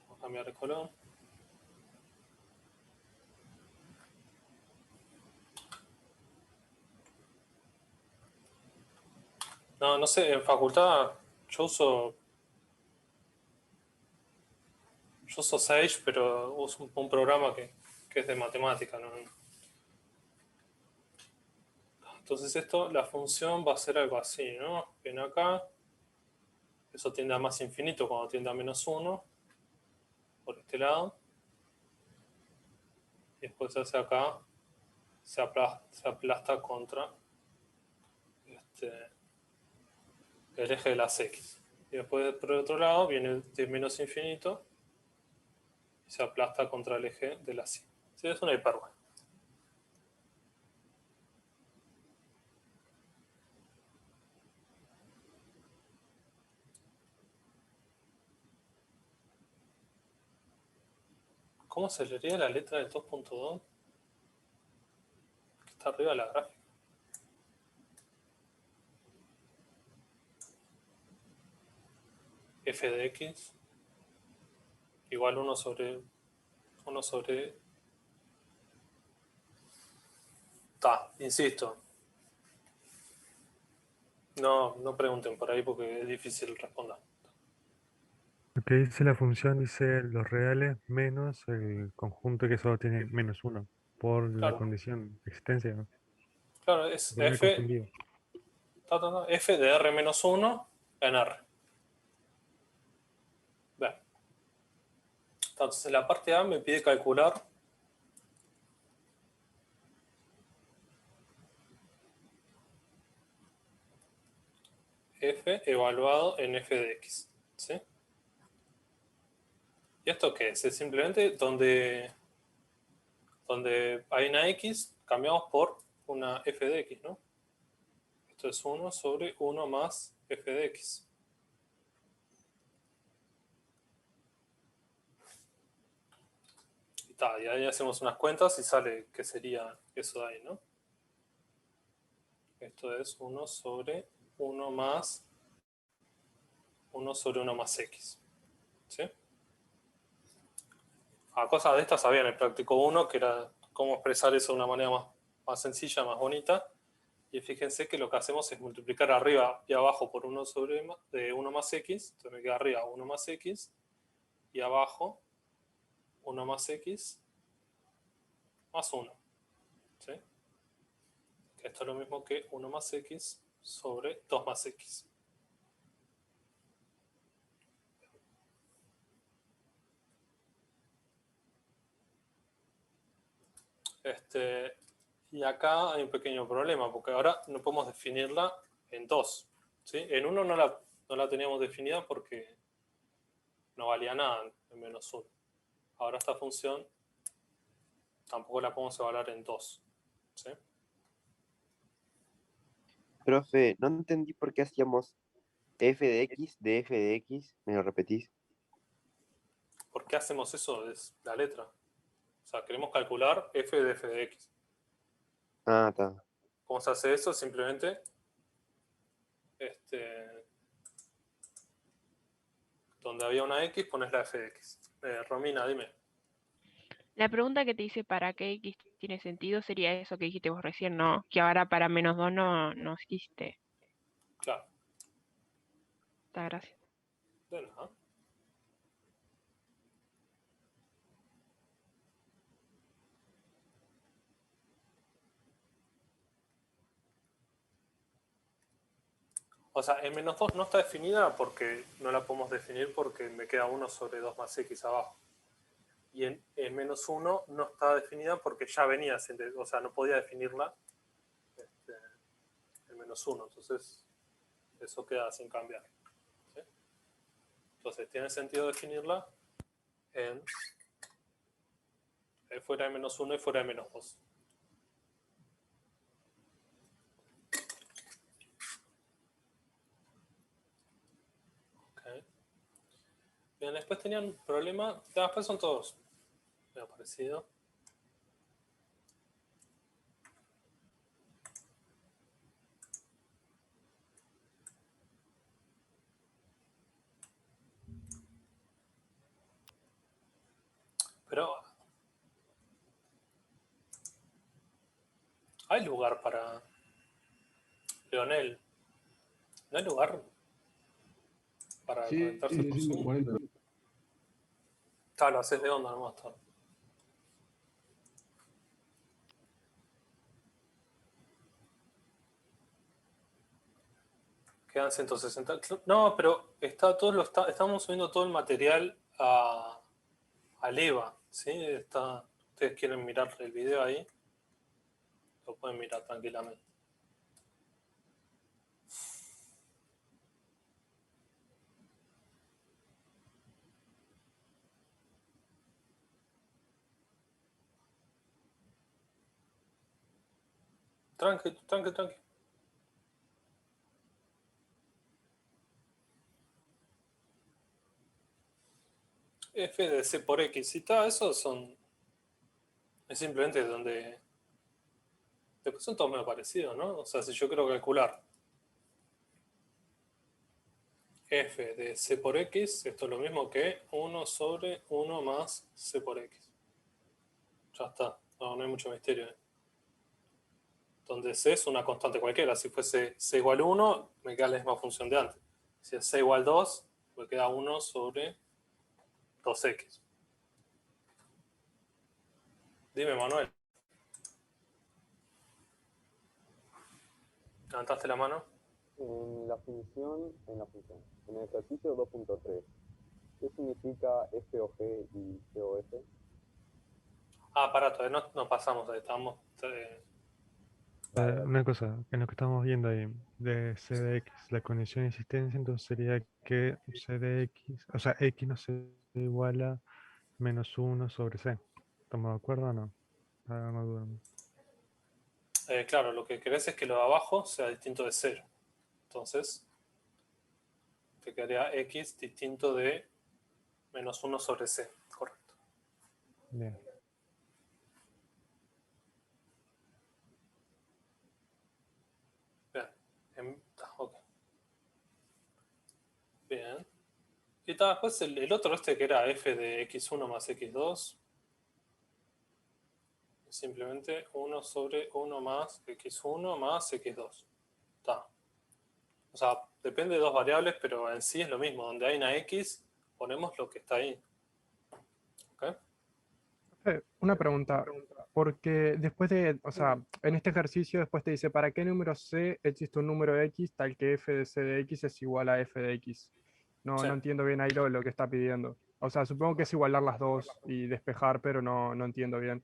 Vamos a cambiar de color. No sé, en facultad yo uso Sage, pero uso un programa que es de matemática, ¿no? Entonces la función va a ser algo así, ¿no? Ven acá, eso tiende a más infinito cuando tiende a menos 1, por este lado. Y después hacia acá se aplasta contra el eje de las X. Y después por el otro lado viene de menos infinito y se aplasta contra el eje de las Y. Sí, es una hipérbola. ¿Cómo se leería la letra del 2.2? Que está arriba de la gráfica. F de X igual 1 sobre insisto. No pregunten por ahí porque es difícil responder.
lo que dice la función dice los reales menos el conjunto que solo tiene menos 1 por la
Claro.
condición de existencia, ¿no?
Claro, es
Me he
F,
confundido.
F de R menos 1 en R. Bien. Entonces, en la parte A me pide calcular F evaluado en F de X. ¿Sí? ¿Y esto qué es? Es simplemente donde hay una X, cambiamos por una F de X, ¿no? Esto es 1 sobre 1 más F de X. Y ahí hacemos unas cuentas y sale que sería eso de ahí, ¿no? Esto es 1 sobre 1 más 1 sobre 1 más X. ¿Sí? A cosas de estas sabía en el práctico 1, que era cómo expresar eso de una manera más sencilla, más bonita. Y fíjense que lo que hacemos es multiplicar arriba y abajo por 1 sobre 1 más x. Entonces me queda arriba 1 más x y abajo 1 más x más 1. ¿Sí? Esto es lo mismo que 1 más x sobre 2 más x. Y acá hay un pequeño problema, porque ahora no podemos definirla en 2. ¿Sí? En 1 no la teníamos definida porque no valía nada en menos 1. Ahora esta función tampoco la podemos evaluar en 2. ¿Sí?
Profe, no entendí por qué hacíamos f de f de x. ¿Me lo repetís?
¿Por qué hacemos eso? Es la letra. O sea, queremos calcular f de x.
Ah, está.
¿Cómo se hace eso? Simplemente donde había una x pones la f de x. Romina, dime.
La pregunta que te hice para qué X tiene sentido sería eso que dijiste vos recién, ¿no? Que ahora para menos 2 no existe.
Claro.
Está, gracias.
De nada. O sea, en menos 2 no está definida porque no la podemos definir porque me queda 1 sobre 2 más x abajo. Y en menos 1 no está definida porque ya venía, o sea, no podía definirla en menos 1. Entonces, eso queda sin cambiar. ¿Sí? Entonces, tiene sentido definirla en fuera de menos 1 y fuera de menos 2. Bien, después tenían un problema. Después son todos medio parecidos. Pero hay lugar para Leonel. ¿No hay lugar para
Sí,
conectarse
de
por Zoom?
140.
Claro, lo haces de onda nomás. Todo. Quedan 160. No, pero estamos subiendo todo el material al EVA. ¿Sí? Ustedes quieren mirar el video ahí, lo pueden mirar tranquilamente. Tranqui. F de C por X y tal, esos son. Es simplemente donde. Después son todos medio parecidos, ¿no? O sea, si yo quiero calcular F de C por X, esto es lo mismo que 1 sobre 1 más C por X. Ya está, no hay mucho misterio. Donde C es una constante cualquiera. Si fuese C igual 1, me queda la misma función de antes. Si es C igual 2, me queda 1 sobre 2X. Dime, Manuel. ¿Levantaste la mano?
En la función, en el ejercicio 2.3, ¿qué significa F o G y C o F?
Ah, pará, todavía no pasamos ahí, estamos.
Una cosa, en lo que estamos viendo ahí de C de X, la condición de existencia, entonces sería que C de X, o sea, X no se iguala menos 1 sobre C. ¿Estamos de acuerdo o no? No dudo.
Claro, lo que querés es que lo de abajo sea distinto de 0. Entonces, te quedaría X distinto de menos 1 sobre C. Correcto.
Bien.
Bien. Ok. Bien. Y después el otro que era f de x1 más x2. Simplemente 1 sobre 1 más x1 más x2. Está. O sea, depende de dos variables, pero en sí es lo mismo. Donde hay una x, ponemos lo que está ahí. ¿Ok?
Una pregunta, porque después de, o sea, en este ejercicio después te dice, ¿para qué número C existe un número X tal que f de C de X es igual a f de X? No,
Sí.
no entiendo bien ahí lo que está pidiendo. O sea, supongo que es igualar las dos y despejar, pero no entiendo bien.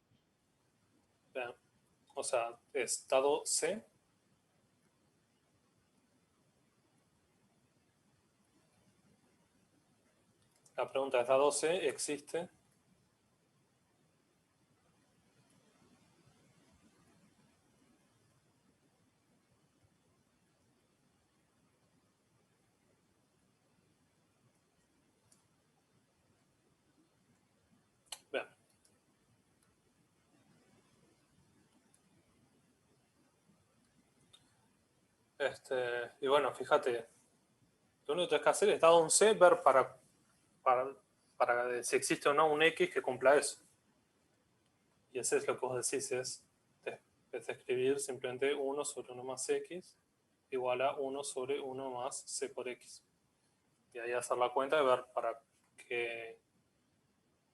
Vean. O sea, estado C. La pregunta es, dado C existe. Vean. Y bueno, fíjate, lo único que tienes que hacer es, dado un C, ver para si existe o no un X que cumpla eso. Y ese es lo que vos decís, es escribir simplemente 1 sobre 1 más X igual a 1 sobre 1 más C por X. Y ahí hacer la cuenta de ver para que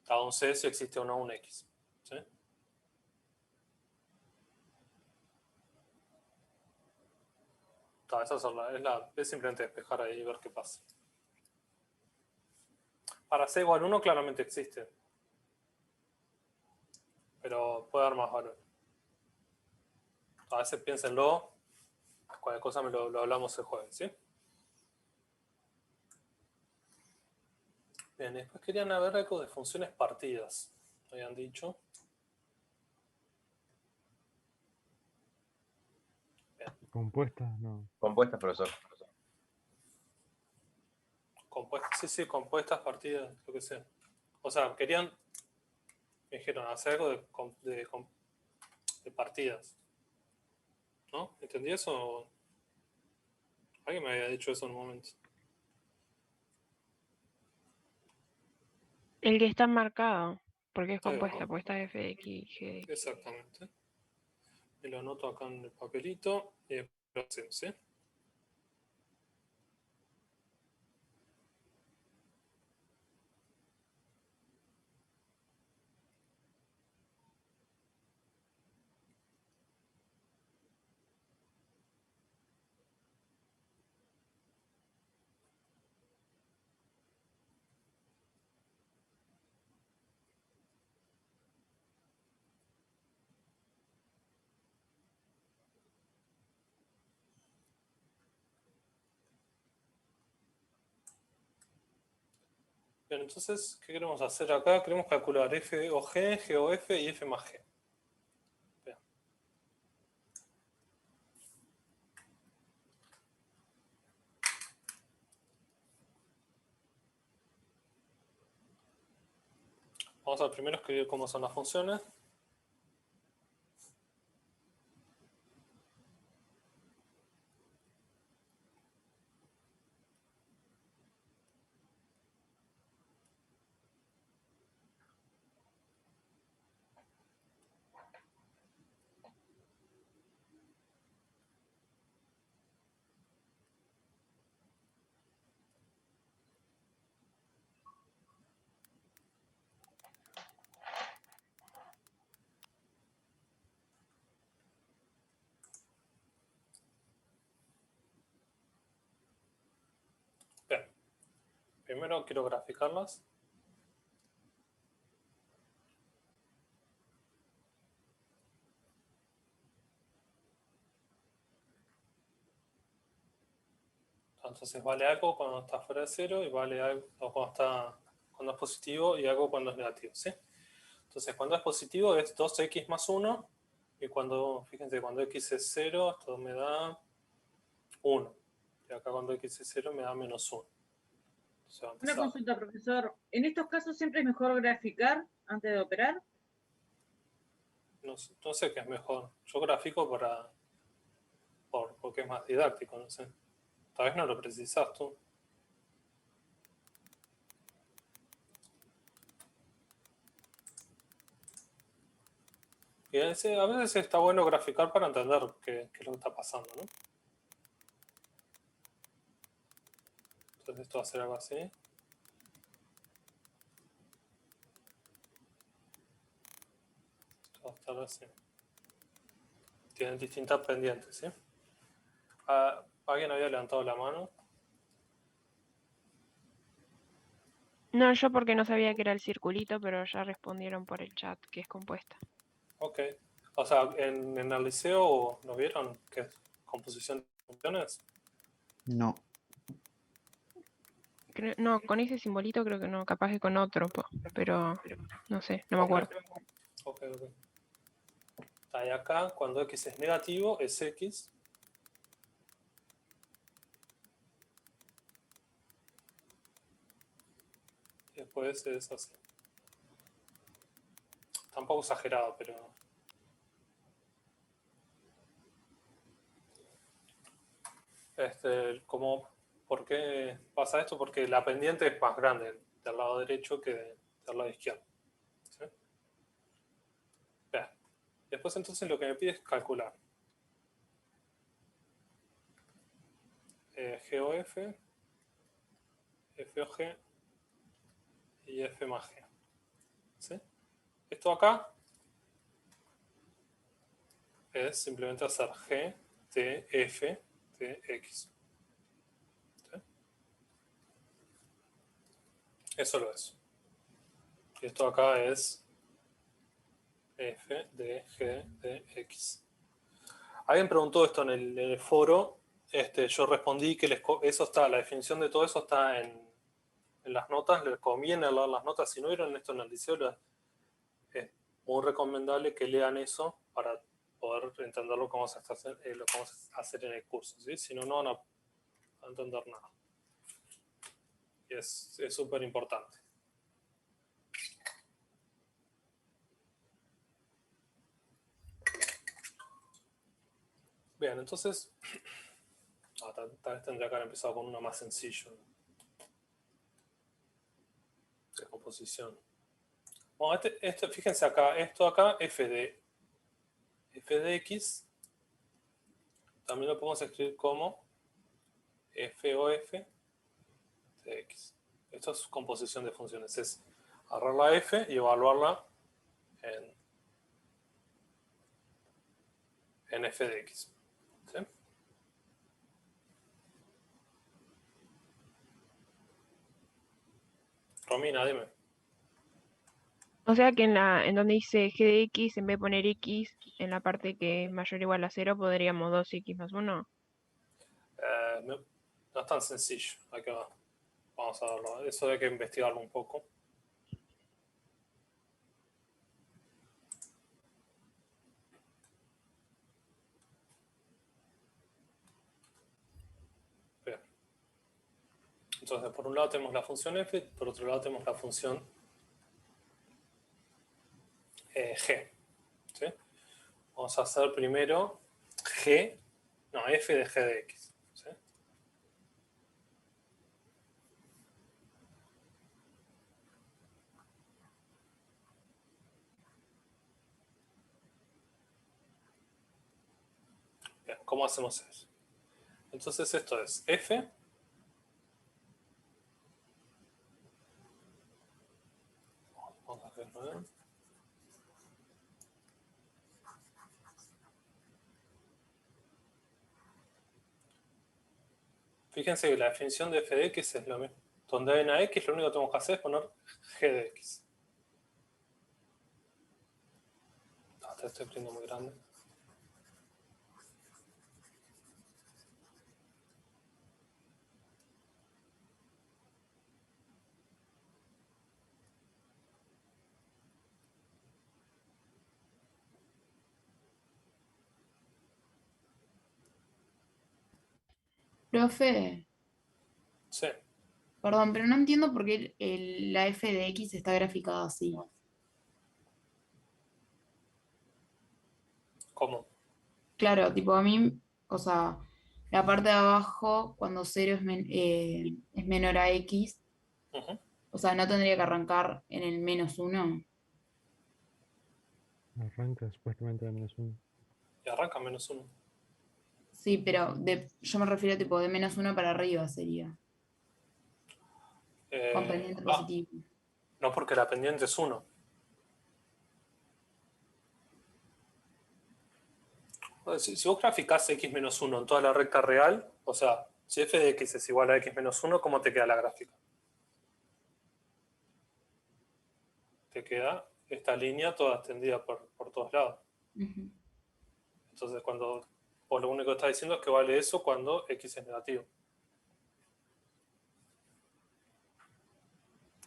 dado un C si existe o no un X. ¿Sí? Esa es simplemente despejar ahí y ver qué pasa. Para C igual 1 claramente existe. Pero puede dar más valor. A veces piénsenlo. Cualquier cosa lo hablamos el jueves, ¿sí? Bien, después querían ver algo de funciones partidas. Habían dicho.
Compuestas, no.
Compuestas, profesor.
Compuestas, sí, compuestas, partidas, lo que sea. O sea, me dijeron, hacer algo de partidas. ¿No? ¿Entendí eso? Alguien me había dicho eso en un momento.
El que está marcado, porque es
Ahí va.
compuesta, porque está f de x y g de x.
Exactamente. Me lo anoto acá en el papelito y después lo hacemos, ¿sí? Bien, entonces, ¿qué queremos hacer acá? Queremos calcular f o g, g o f y f más g. Bien. Vamos a primero escribir cómo son las funciones. Bien. Primero quiero graficarlas. Entonces vale algo cuando está fuera de cero y vale algo cuando es positivo y algo cuando es negativo, ¿sí? Entonces cuando es positivo es 2x más 1 y fíjense, cuando x es 0, esto me da 1. Y acá cuando x es 0 me da menos 1.
Una consulta, profesor. ¿En estos casos siempre es mejor graficar antes de operar?
No sé qué es mejor. Yo grafico porque es más didáctico, no sé. Tal vez no lo precisas tú. Y a veces está bueno graficar para entender qué es lo que está pasando, ¿no? Entonces esto va a ser algo así. Esto va a estar así. Tienen distintas pendientes, ¿sí? ¿Alguien había levantado la mano?
No, yo porque no sabía que era el circulito, pero ya respondieron por el chat que es compuesta.
Ok. O sea, en el liceo, ¿no vieron qué es composición de funciones?
No.
No, con ese simbolito creo que no, capaz que con otro, pero no sé, no me acuerdo.
Ok. Ahí acá, cuando x es negativo, es x. Y después es así. Tampoco exagerado, pero... ¿Por qué pasa esto? Porque la pendiente es más grande del lado derecho que del lado izquierdo. ¿Sí? Bien. Después entonces lo que me pide es calcular. G o F, F o G y F más G. ¿Sí? Esto acá es simplemente hacer G de F de X. ¿Sí? Es solo eso. Y esto acá es F de G de X. Alguien preguntó esto en el foro. Yo respondí que eso está, la definición de todo eso está en las notas. Les conviene leer las notas. Si no vieron esto en el liceo, es muy recomendable que lean eso para poder entender lo que vamos a hacer en el curso, ¿sí? Si no, no van a entender nada. Y es súper importante. Bien, entonces, tal vez tendría que haber empezado con uno más sencillo. De composición. Bueno, fíjense acá, esto acá, f de x, también lo podemos escribir como f o f de x. Esto es composición de funciones, es agarrar la f y evaluarla en f de x. ¿Sí? Romina, dime.
O sea que en donde dice g de x, en vez de poner x en la parte que es mayor o igual a 0, podríamos 2x más 1.
No es tan sencillo. Vamos a verlo. Eso hay que investigarlo un poco. Bien. Entonces, por un lado tenemos la función f, por otro lado tenemos la función g. ¿Sí? Vamos a hacer primero f de g de x. ¿Sí? Bien, ¿cómo hacemos eso? Entonces esto es f vamos a hacerlo, Fíjense que la definición de f de x es lo mismo. Donde hay una x, lo único que tenemos que hacer es poner g de x. Te estoy poniendo muy grande.
Profe,
Sí.
perdón, pero no entiendo por qué la f de x está graficada así.
¿Cómo?
Claro, tipo a mí, o sea, la parte de abajo, cuando 0 es menor a x, o sea, no tendría que arrancar en el -1.
arranca supuestamente de -1.
Y arranca -1.
Sí, pero yo me refiero tipo de -1 para arriba sería. Con pendiente positivo.
No, porque la pendiente es 1. Si vos graficás x-1 en toda la recta real, o sea, si f de x es igual a x-1, ¿cómo te queda la gráfica? Te queda esta línea toda extendida por todos lados. Entonces, cuando vos lo único que estás diciendo es que vale eso cuando x es negativo.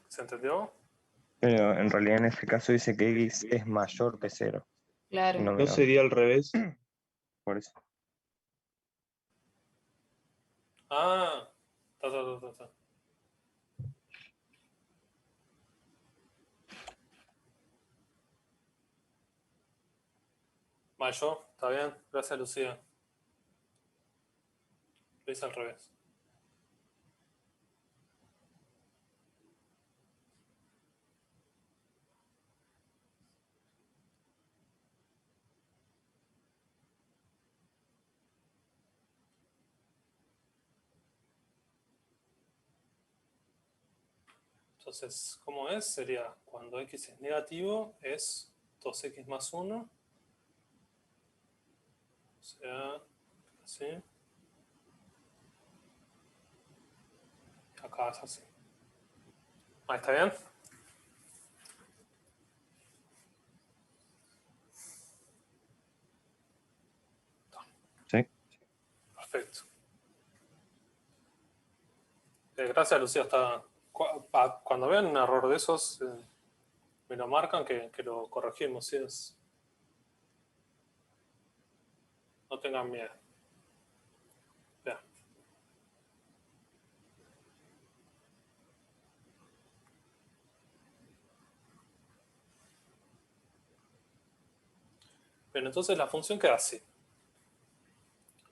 ¿Se entendió?
Pero en realidad en este caso dice que x es mayor que 0.
Claro.
No
¿No
menor.
sería al revés?
Por eso.
Ah, ta. Mayo, está bien. Gracias, Lucía. Lo hice al revés. Entonces, ¿cómo es? Sería cuando x es negativo, es 2x más 1. O sea, así. Acá es así. Ahí está bien.
Sí.
Perfecto. Gracias, Lucía. Cuando vean un error de esos, me lo marcan que lo corregimos. ¿Sí? No tengan miedo. Vean. Bien, entonces la función queda así.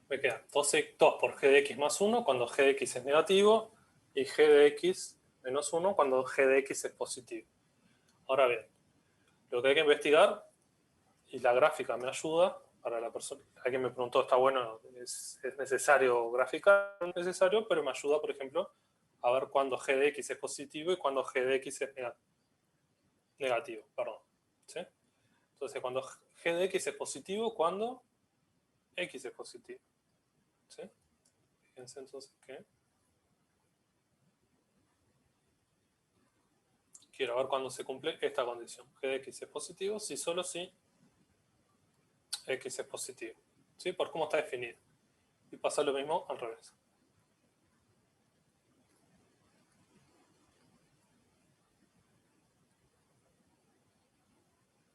Me queda 2 por g de x más 1 cuando g de x es negativo y g de x menos 1 cuando g de x es positivo. Ahora bien, lo que hay que investigar, y la gráfica me ayuda, para la persona, alguien me preguntó, está bueno, es necesario graficar, no es necesario, pero me ayuda, por ejemplo, a ver cuándo g de x es positivo y cuándo g de x es negativo. Perdón. ¿Sí? Entonces, cuando g de x es positivo, cuando x es positivo. ¿Sí? Fíjense entonces que quiero ver cuándo se cumple esta condición. G de x es positivo si solo si x es positivo. ¿Sí? Por cómo está definido. Y pasa lo mismo al revés.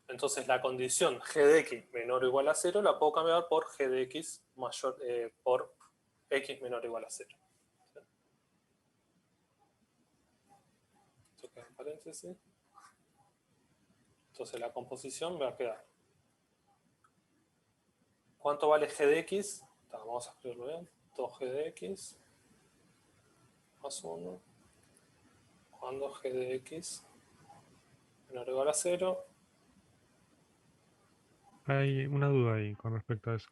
Entonces la condición g de x menor o igual a 0 la puedo cambiar por g de x mayor, por x menor o igual a 0. ¿Sí? Esto queda en paréntesis. Entonces la composición me va a quedar. ¿Cuánto vale g de x? Vamos a escribirlo bien. 2g de x más 1. Cuando g de x menor o igual a 0.
Hay una duda ahí con respecto a eso.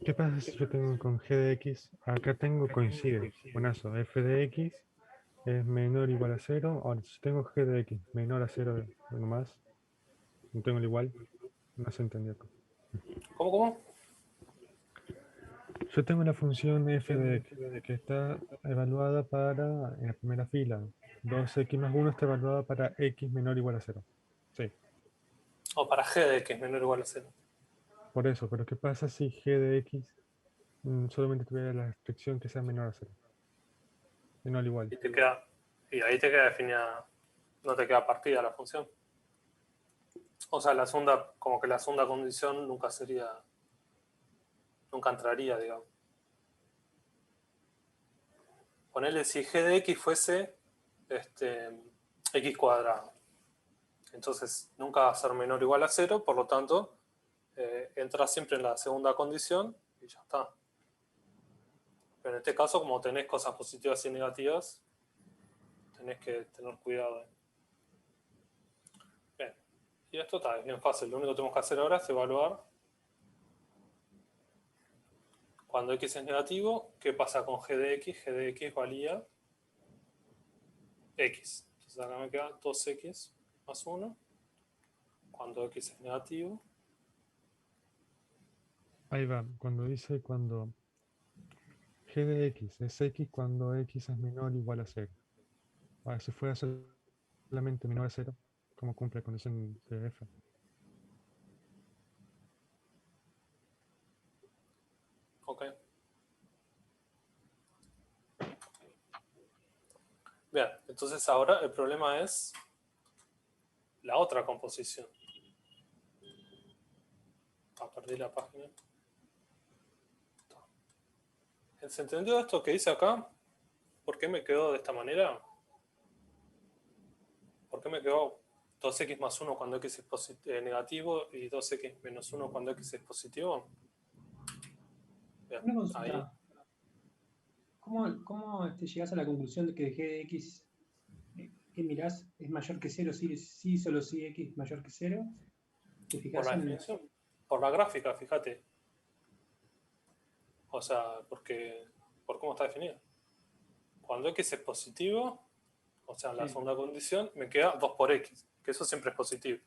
¿Qué pasa si yo tengo con g de x? Acá tengo coincide. Buenazo, f de x es menor o igual a 0. Ahora, si tengo g de x menor a 0 nomás, no tengo el igual, no se entendió acá.
¿Cómo?
Yo tengo la función f de x, que está evaluada para, en la primera fila, 2x más 1 está evaluada para x menor o igual a 0. Sí.
O para g de x menor o igual a 0.
Por eso, pero ¿qué pasa si g de x solamente tuviera la restricción que sea menor a 0? Menor o igual.
Y ahí te queda definida, no te queda partida la función. O sea, como que la segunda condición nunca entraría, digamos. Ponele si g de x fuese x cuadrado. Entonces nunca va a ser menor o igual a 0, por lo tanto, entra siempre en la segunda condición y ya está. Pero en este caso, como tenés cosas positivas y negativas, tenés que tener cuidado. Bien. Y esto está bien fácil. Lo único que tenemos que hacer ahora es evaluar cuando x es negativo, qué pasa con g de x. G de x valía x. Entonces acá me queda 2x más 1 cuando x es negativo.
Ahí va, cuando dice cuando g de x es x cuando x es menor o igual a 0. Ahora, si fuera solamente menor a 0, ¿cómo cumple la condición de f?
Ok. Bien, entonces ahora el problema es la otra composición. Perdí la página. ¿Se entendió esto que dice acá? ¿Por qué me quedó de esta manera? ¿Por qué me quedó 2x más 1 cuando x es negativo y 2x menos 1 cuando x es positivo? Bien,
Una consulta.
ahí.
¿Cómo llegas a la conclusión de que g de x que mirás es mayor que 0? Sí, solo si x es mayor que 0. ¿Te
Por
fijas
la
en
definición, por la gráfica, fíjate. O sea, por cómo está definido. Cuando x es positivo, o sea, en la
Sí.
segunda condición, me queda 2 por x, que eso siempre es positivo.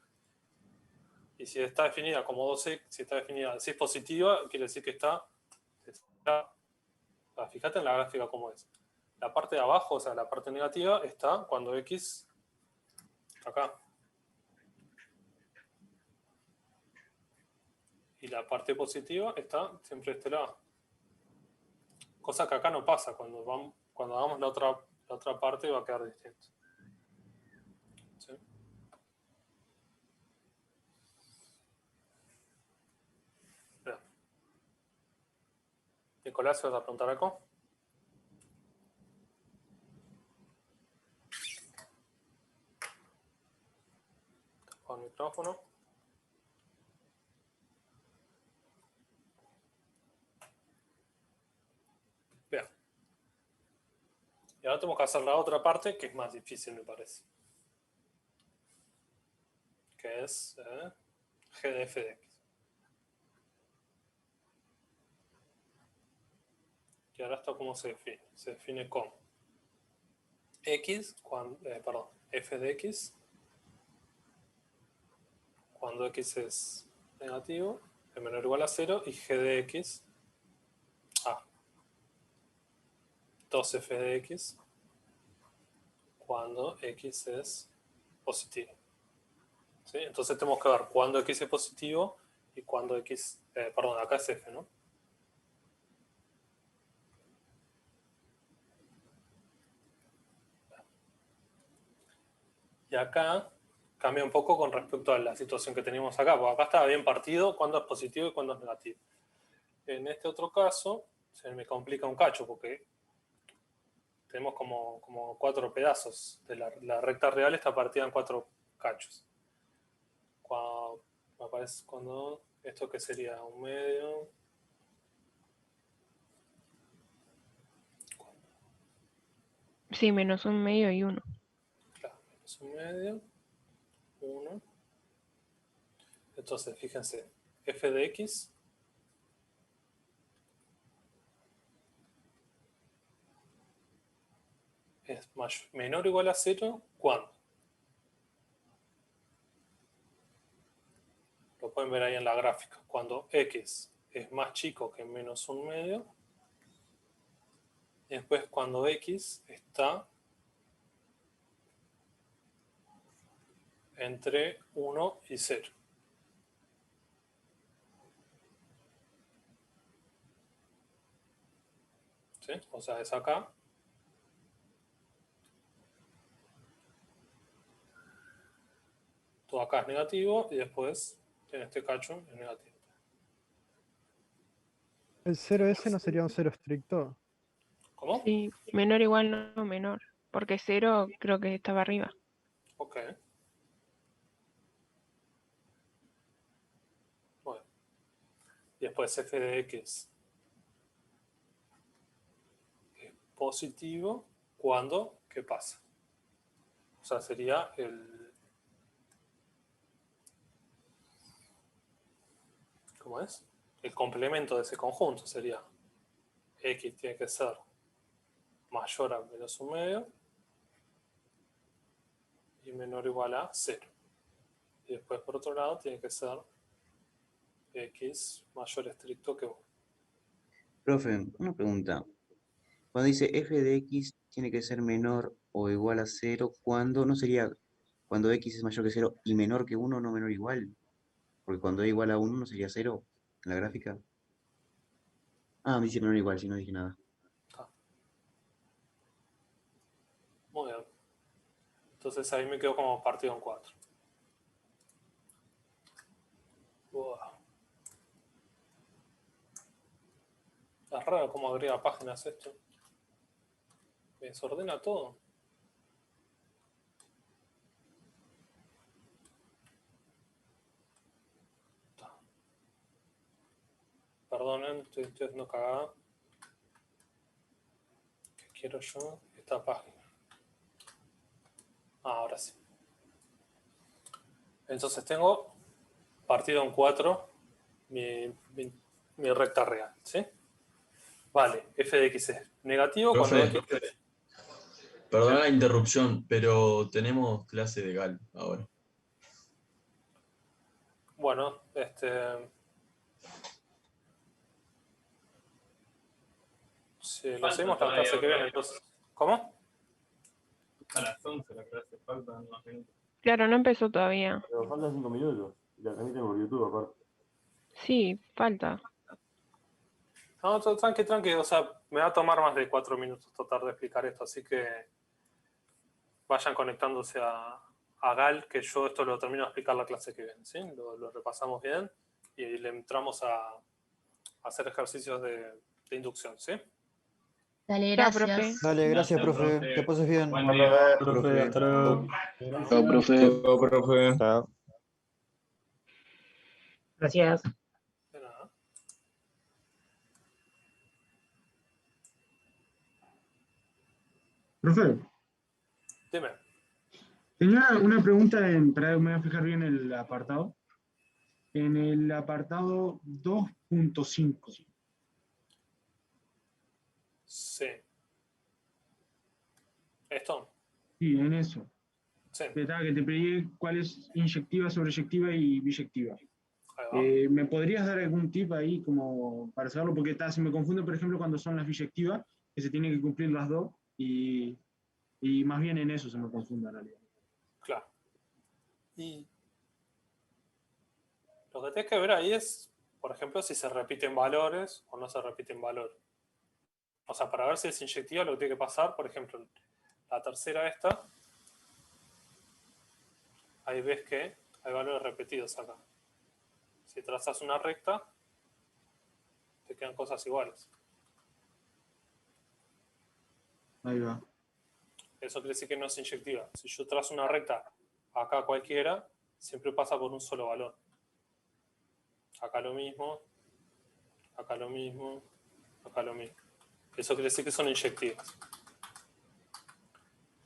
Y si está definida como 2x, si es positiva, quiere decir que está. Fíjate en la gráfica cómo es. La parte de abajo, o sea, la parte negativa, está cuando x acá. Y la parte positiva está siempre de este lado. Cosa que acá no pasa. Cuando hagamos la otra parte va a quedar distinto. ¿Sí? Bien. Nicolás, ¿vas a preguntar algo? Con el micrófono. Bien. Y ahora tenemos que hacer la otra parte que es más difícil, me parece. Que es g de f de x. Y ahora esto cómo se define. Se define como x, f de x, cuando x es negativo, es menor o igual a 0, y g de x, 2f de x, cuando x es positivo. ¿Sí? Entonces tenemos que ver cuándo x es positivo y cuándo x, acá es f, ¿no? Y acá cambia un poco con respecto a la situación que teníamos acá, porque acá estaba bien partido cuándo es positivo y cuándo es negativo. En este otro caso se me complica un cacho porque tenemos como 4 pedazos. La recta real está partida en 4 cachos. Cuando esto que sería un medio.
Sí, menos un medio y 1.
Claro, menos un medio, 1. Entonces, fíjense, f de x es menor o igual a 0, ¿cuándo? Lo pueden ver ahí en la gráfica. Cuando x es más chico que menos un medio. Y después cuando x está entre 1 y 0. ¿Sí? O sea, es acá. Todo acá es negativo y después en este cacho es negativo.
¿El 0S no sería un 0 estricto?
¿Cómo?
Sí, menor igual no menor. Porque 0 creo que estaba arriba.
Ok. Bueno. Y después f de x es positivo cuando, ¿qué pasa? O sea, sería ¿cómo es? El complemento de ese conjunto sería x tiene que ser mayor a menos 1/2 y menor o igual a 0. Y después, por otro lado, tiene que ser x mayor estricto que 1.
Profe, una pregunta. Cuando dice f de x tiene que ser menor o igual a 0, ¿cuándo no sería cuando x es mayor que 0 y menor que 1, no menor o igual? Porque cuando es igual a 1 no sería 0 en la gráfica. Ah, me dice menor o igual, si no dije nada.
Muy bien. Entonces ahí me quedo como partido en 4. Wow. Es raro cómo agrega páginas esto. Me desordena todo. Perdonen, estoy haciendo cagada. ¿Qué quiero yo? Esta página. Ahora sí. Entonces tengo partido en 4 mi recta real, ¿sí? Vale, f de x es negativo cuando
Profe,
x es...
perdona la interrupción, pero tenemos clase de Gal ahora.
Bueno, sí, lo seguimos la clase que viene, entonces. ¿Cómo?
A las 11 la clase, faltan unos minutos.
Claro, no empezó todavía.
Pero faltan 5 minutos. Y la transmiten por YouTube aparte.
Sí, falta.
No, tranqui, o sea, me va a tomar más de 4 minutos tratar de explicar esto, así que vayan conectándose a Gal, que yo esto lo termino de explicar la clase que viene, ¿sí? Lo repasamos bien y le entramos a hacer ejercicios de inducción, ¿sí?
Dale,
Chao,
gracias.
profe.
Dale, gracias, profe. Que pases bien.
Buen día, profe. Hasta luego. Chao, profe. Chao, profe.
Chao.
Gracias.
De nada.
Profe,
Dime.
tenía una pregunta, me voy a fijar bien el apartado. En el apartado 2.5.
Sí. ¿Esto?
Sí, en eso.
Sí.
Que te pedí cuál es inyectiva, sobreyectiva y biyectiva. ¿Me podrías dar algún tip ahí como para saberlo? Porque se me confunde, por ejemplo, cuando son las biyectivas, que se tienen que cumplir las dos, y más bien en eso se me confunde en realidad.
Claro. Y lo que tienes que ver ahí es, por ejemplo, si se repiten valores o no se repiten valores. O sea, para ver si es inyectiva, lo que tiene que pasar, por ejemplo, la tercera esta, ahí ves que hay valores repetidos acá. Si trazas una recta, te quedan cosas iguales.
Ahí va.
Eso quiere decir que no es inyectiva. Si yo trazo una recta acá cualquiera, siempre pasa por un solo valor. Acá lo mismo, acá lo mismo, acá lo mismo. Eso quiere decir que son inyectivas.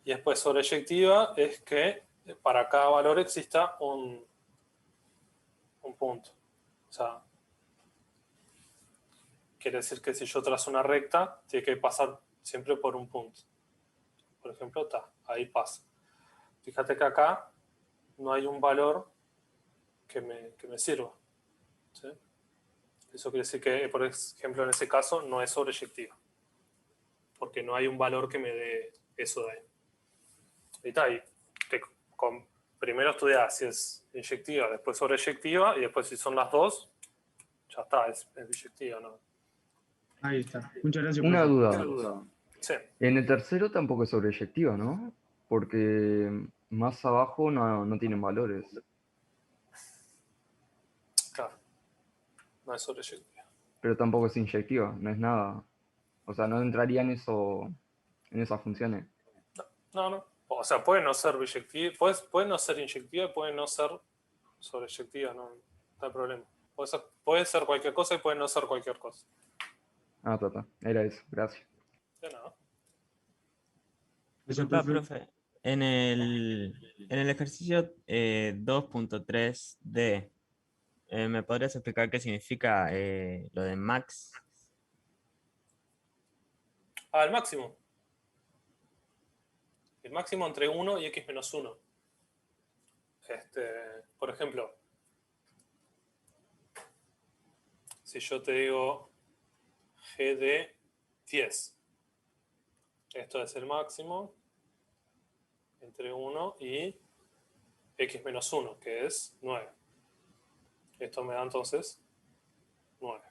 Y después sobreyectiva es que para cada valor exista un punto. O sea, quiere decir que si yo trazo una recta, tiene que pasar siempre por un punto. Por ejemplo, ahí pasa. Fíjate que acá no hay un valor que me sirva. ¿Sí? Eso quiere decir que, por ejemplo, en ese caso no es sobreyectiva. Porque no hay un valor que me dé eso de ahí. Y está ahí. Primero estudiar si es inyectiva, después sobreyectiva, y después si son las dos, ya está, es biyectiva, ¿no?
Ahí está. Muchas gracias.
Una
profe.
duda.
Sí.
En el tercero tampoco es sobreyectiva, ¿no? Porque más abajo no tienen valores.
Claro. No es sobreyectiva.
Pero tampoco es inyectiva, no es nada. O sea, no entraría en esas funciones.
No. O sea, puede no ser biyectiva, puede no ser inyectiva, puede no ser sobreyectiva, no hay problema. Puede ser cualquier cosa y puede no ser cualquier cosa.
Ah, era eso, gracias.
De nada.
Profe, en el ejercicio 2.3D,
¿me podrías explicar qué significa lo de max?
El máximo. El máximo entre 1 y x menos 1. Por ejemplo, si yo te digo g de 10, esto es el máximo entre 1 y x menos 1, que es 9. Esto me da entonces 9.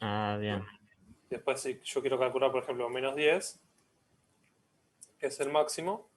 Ah, bien.
Después, si yo quiero calcular, por ejemplo, menos 10, es el máximo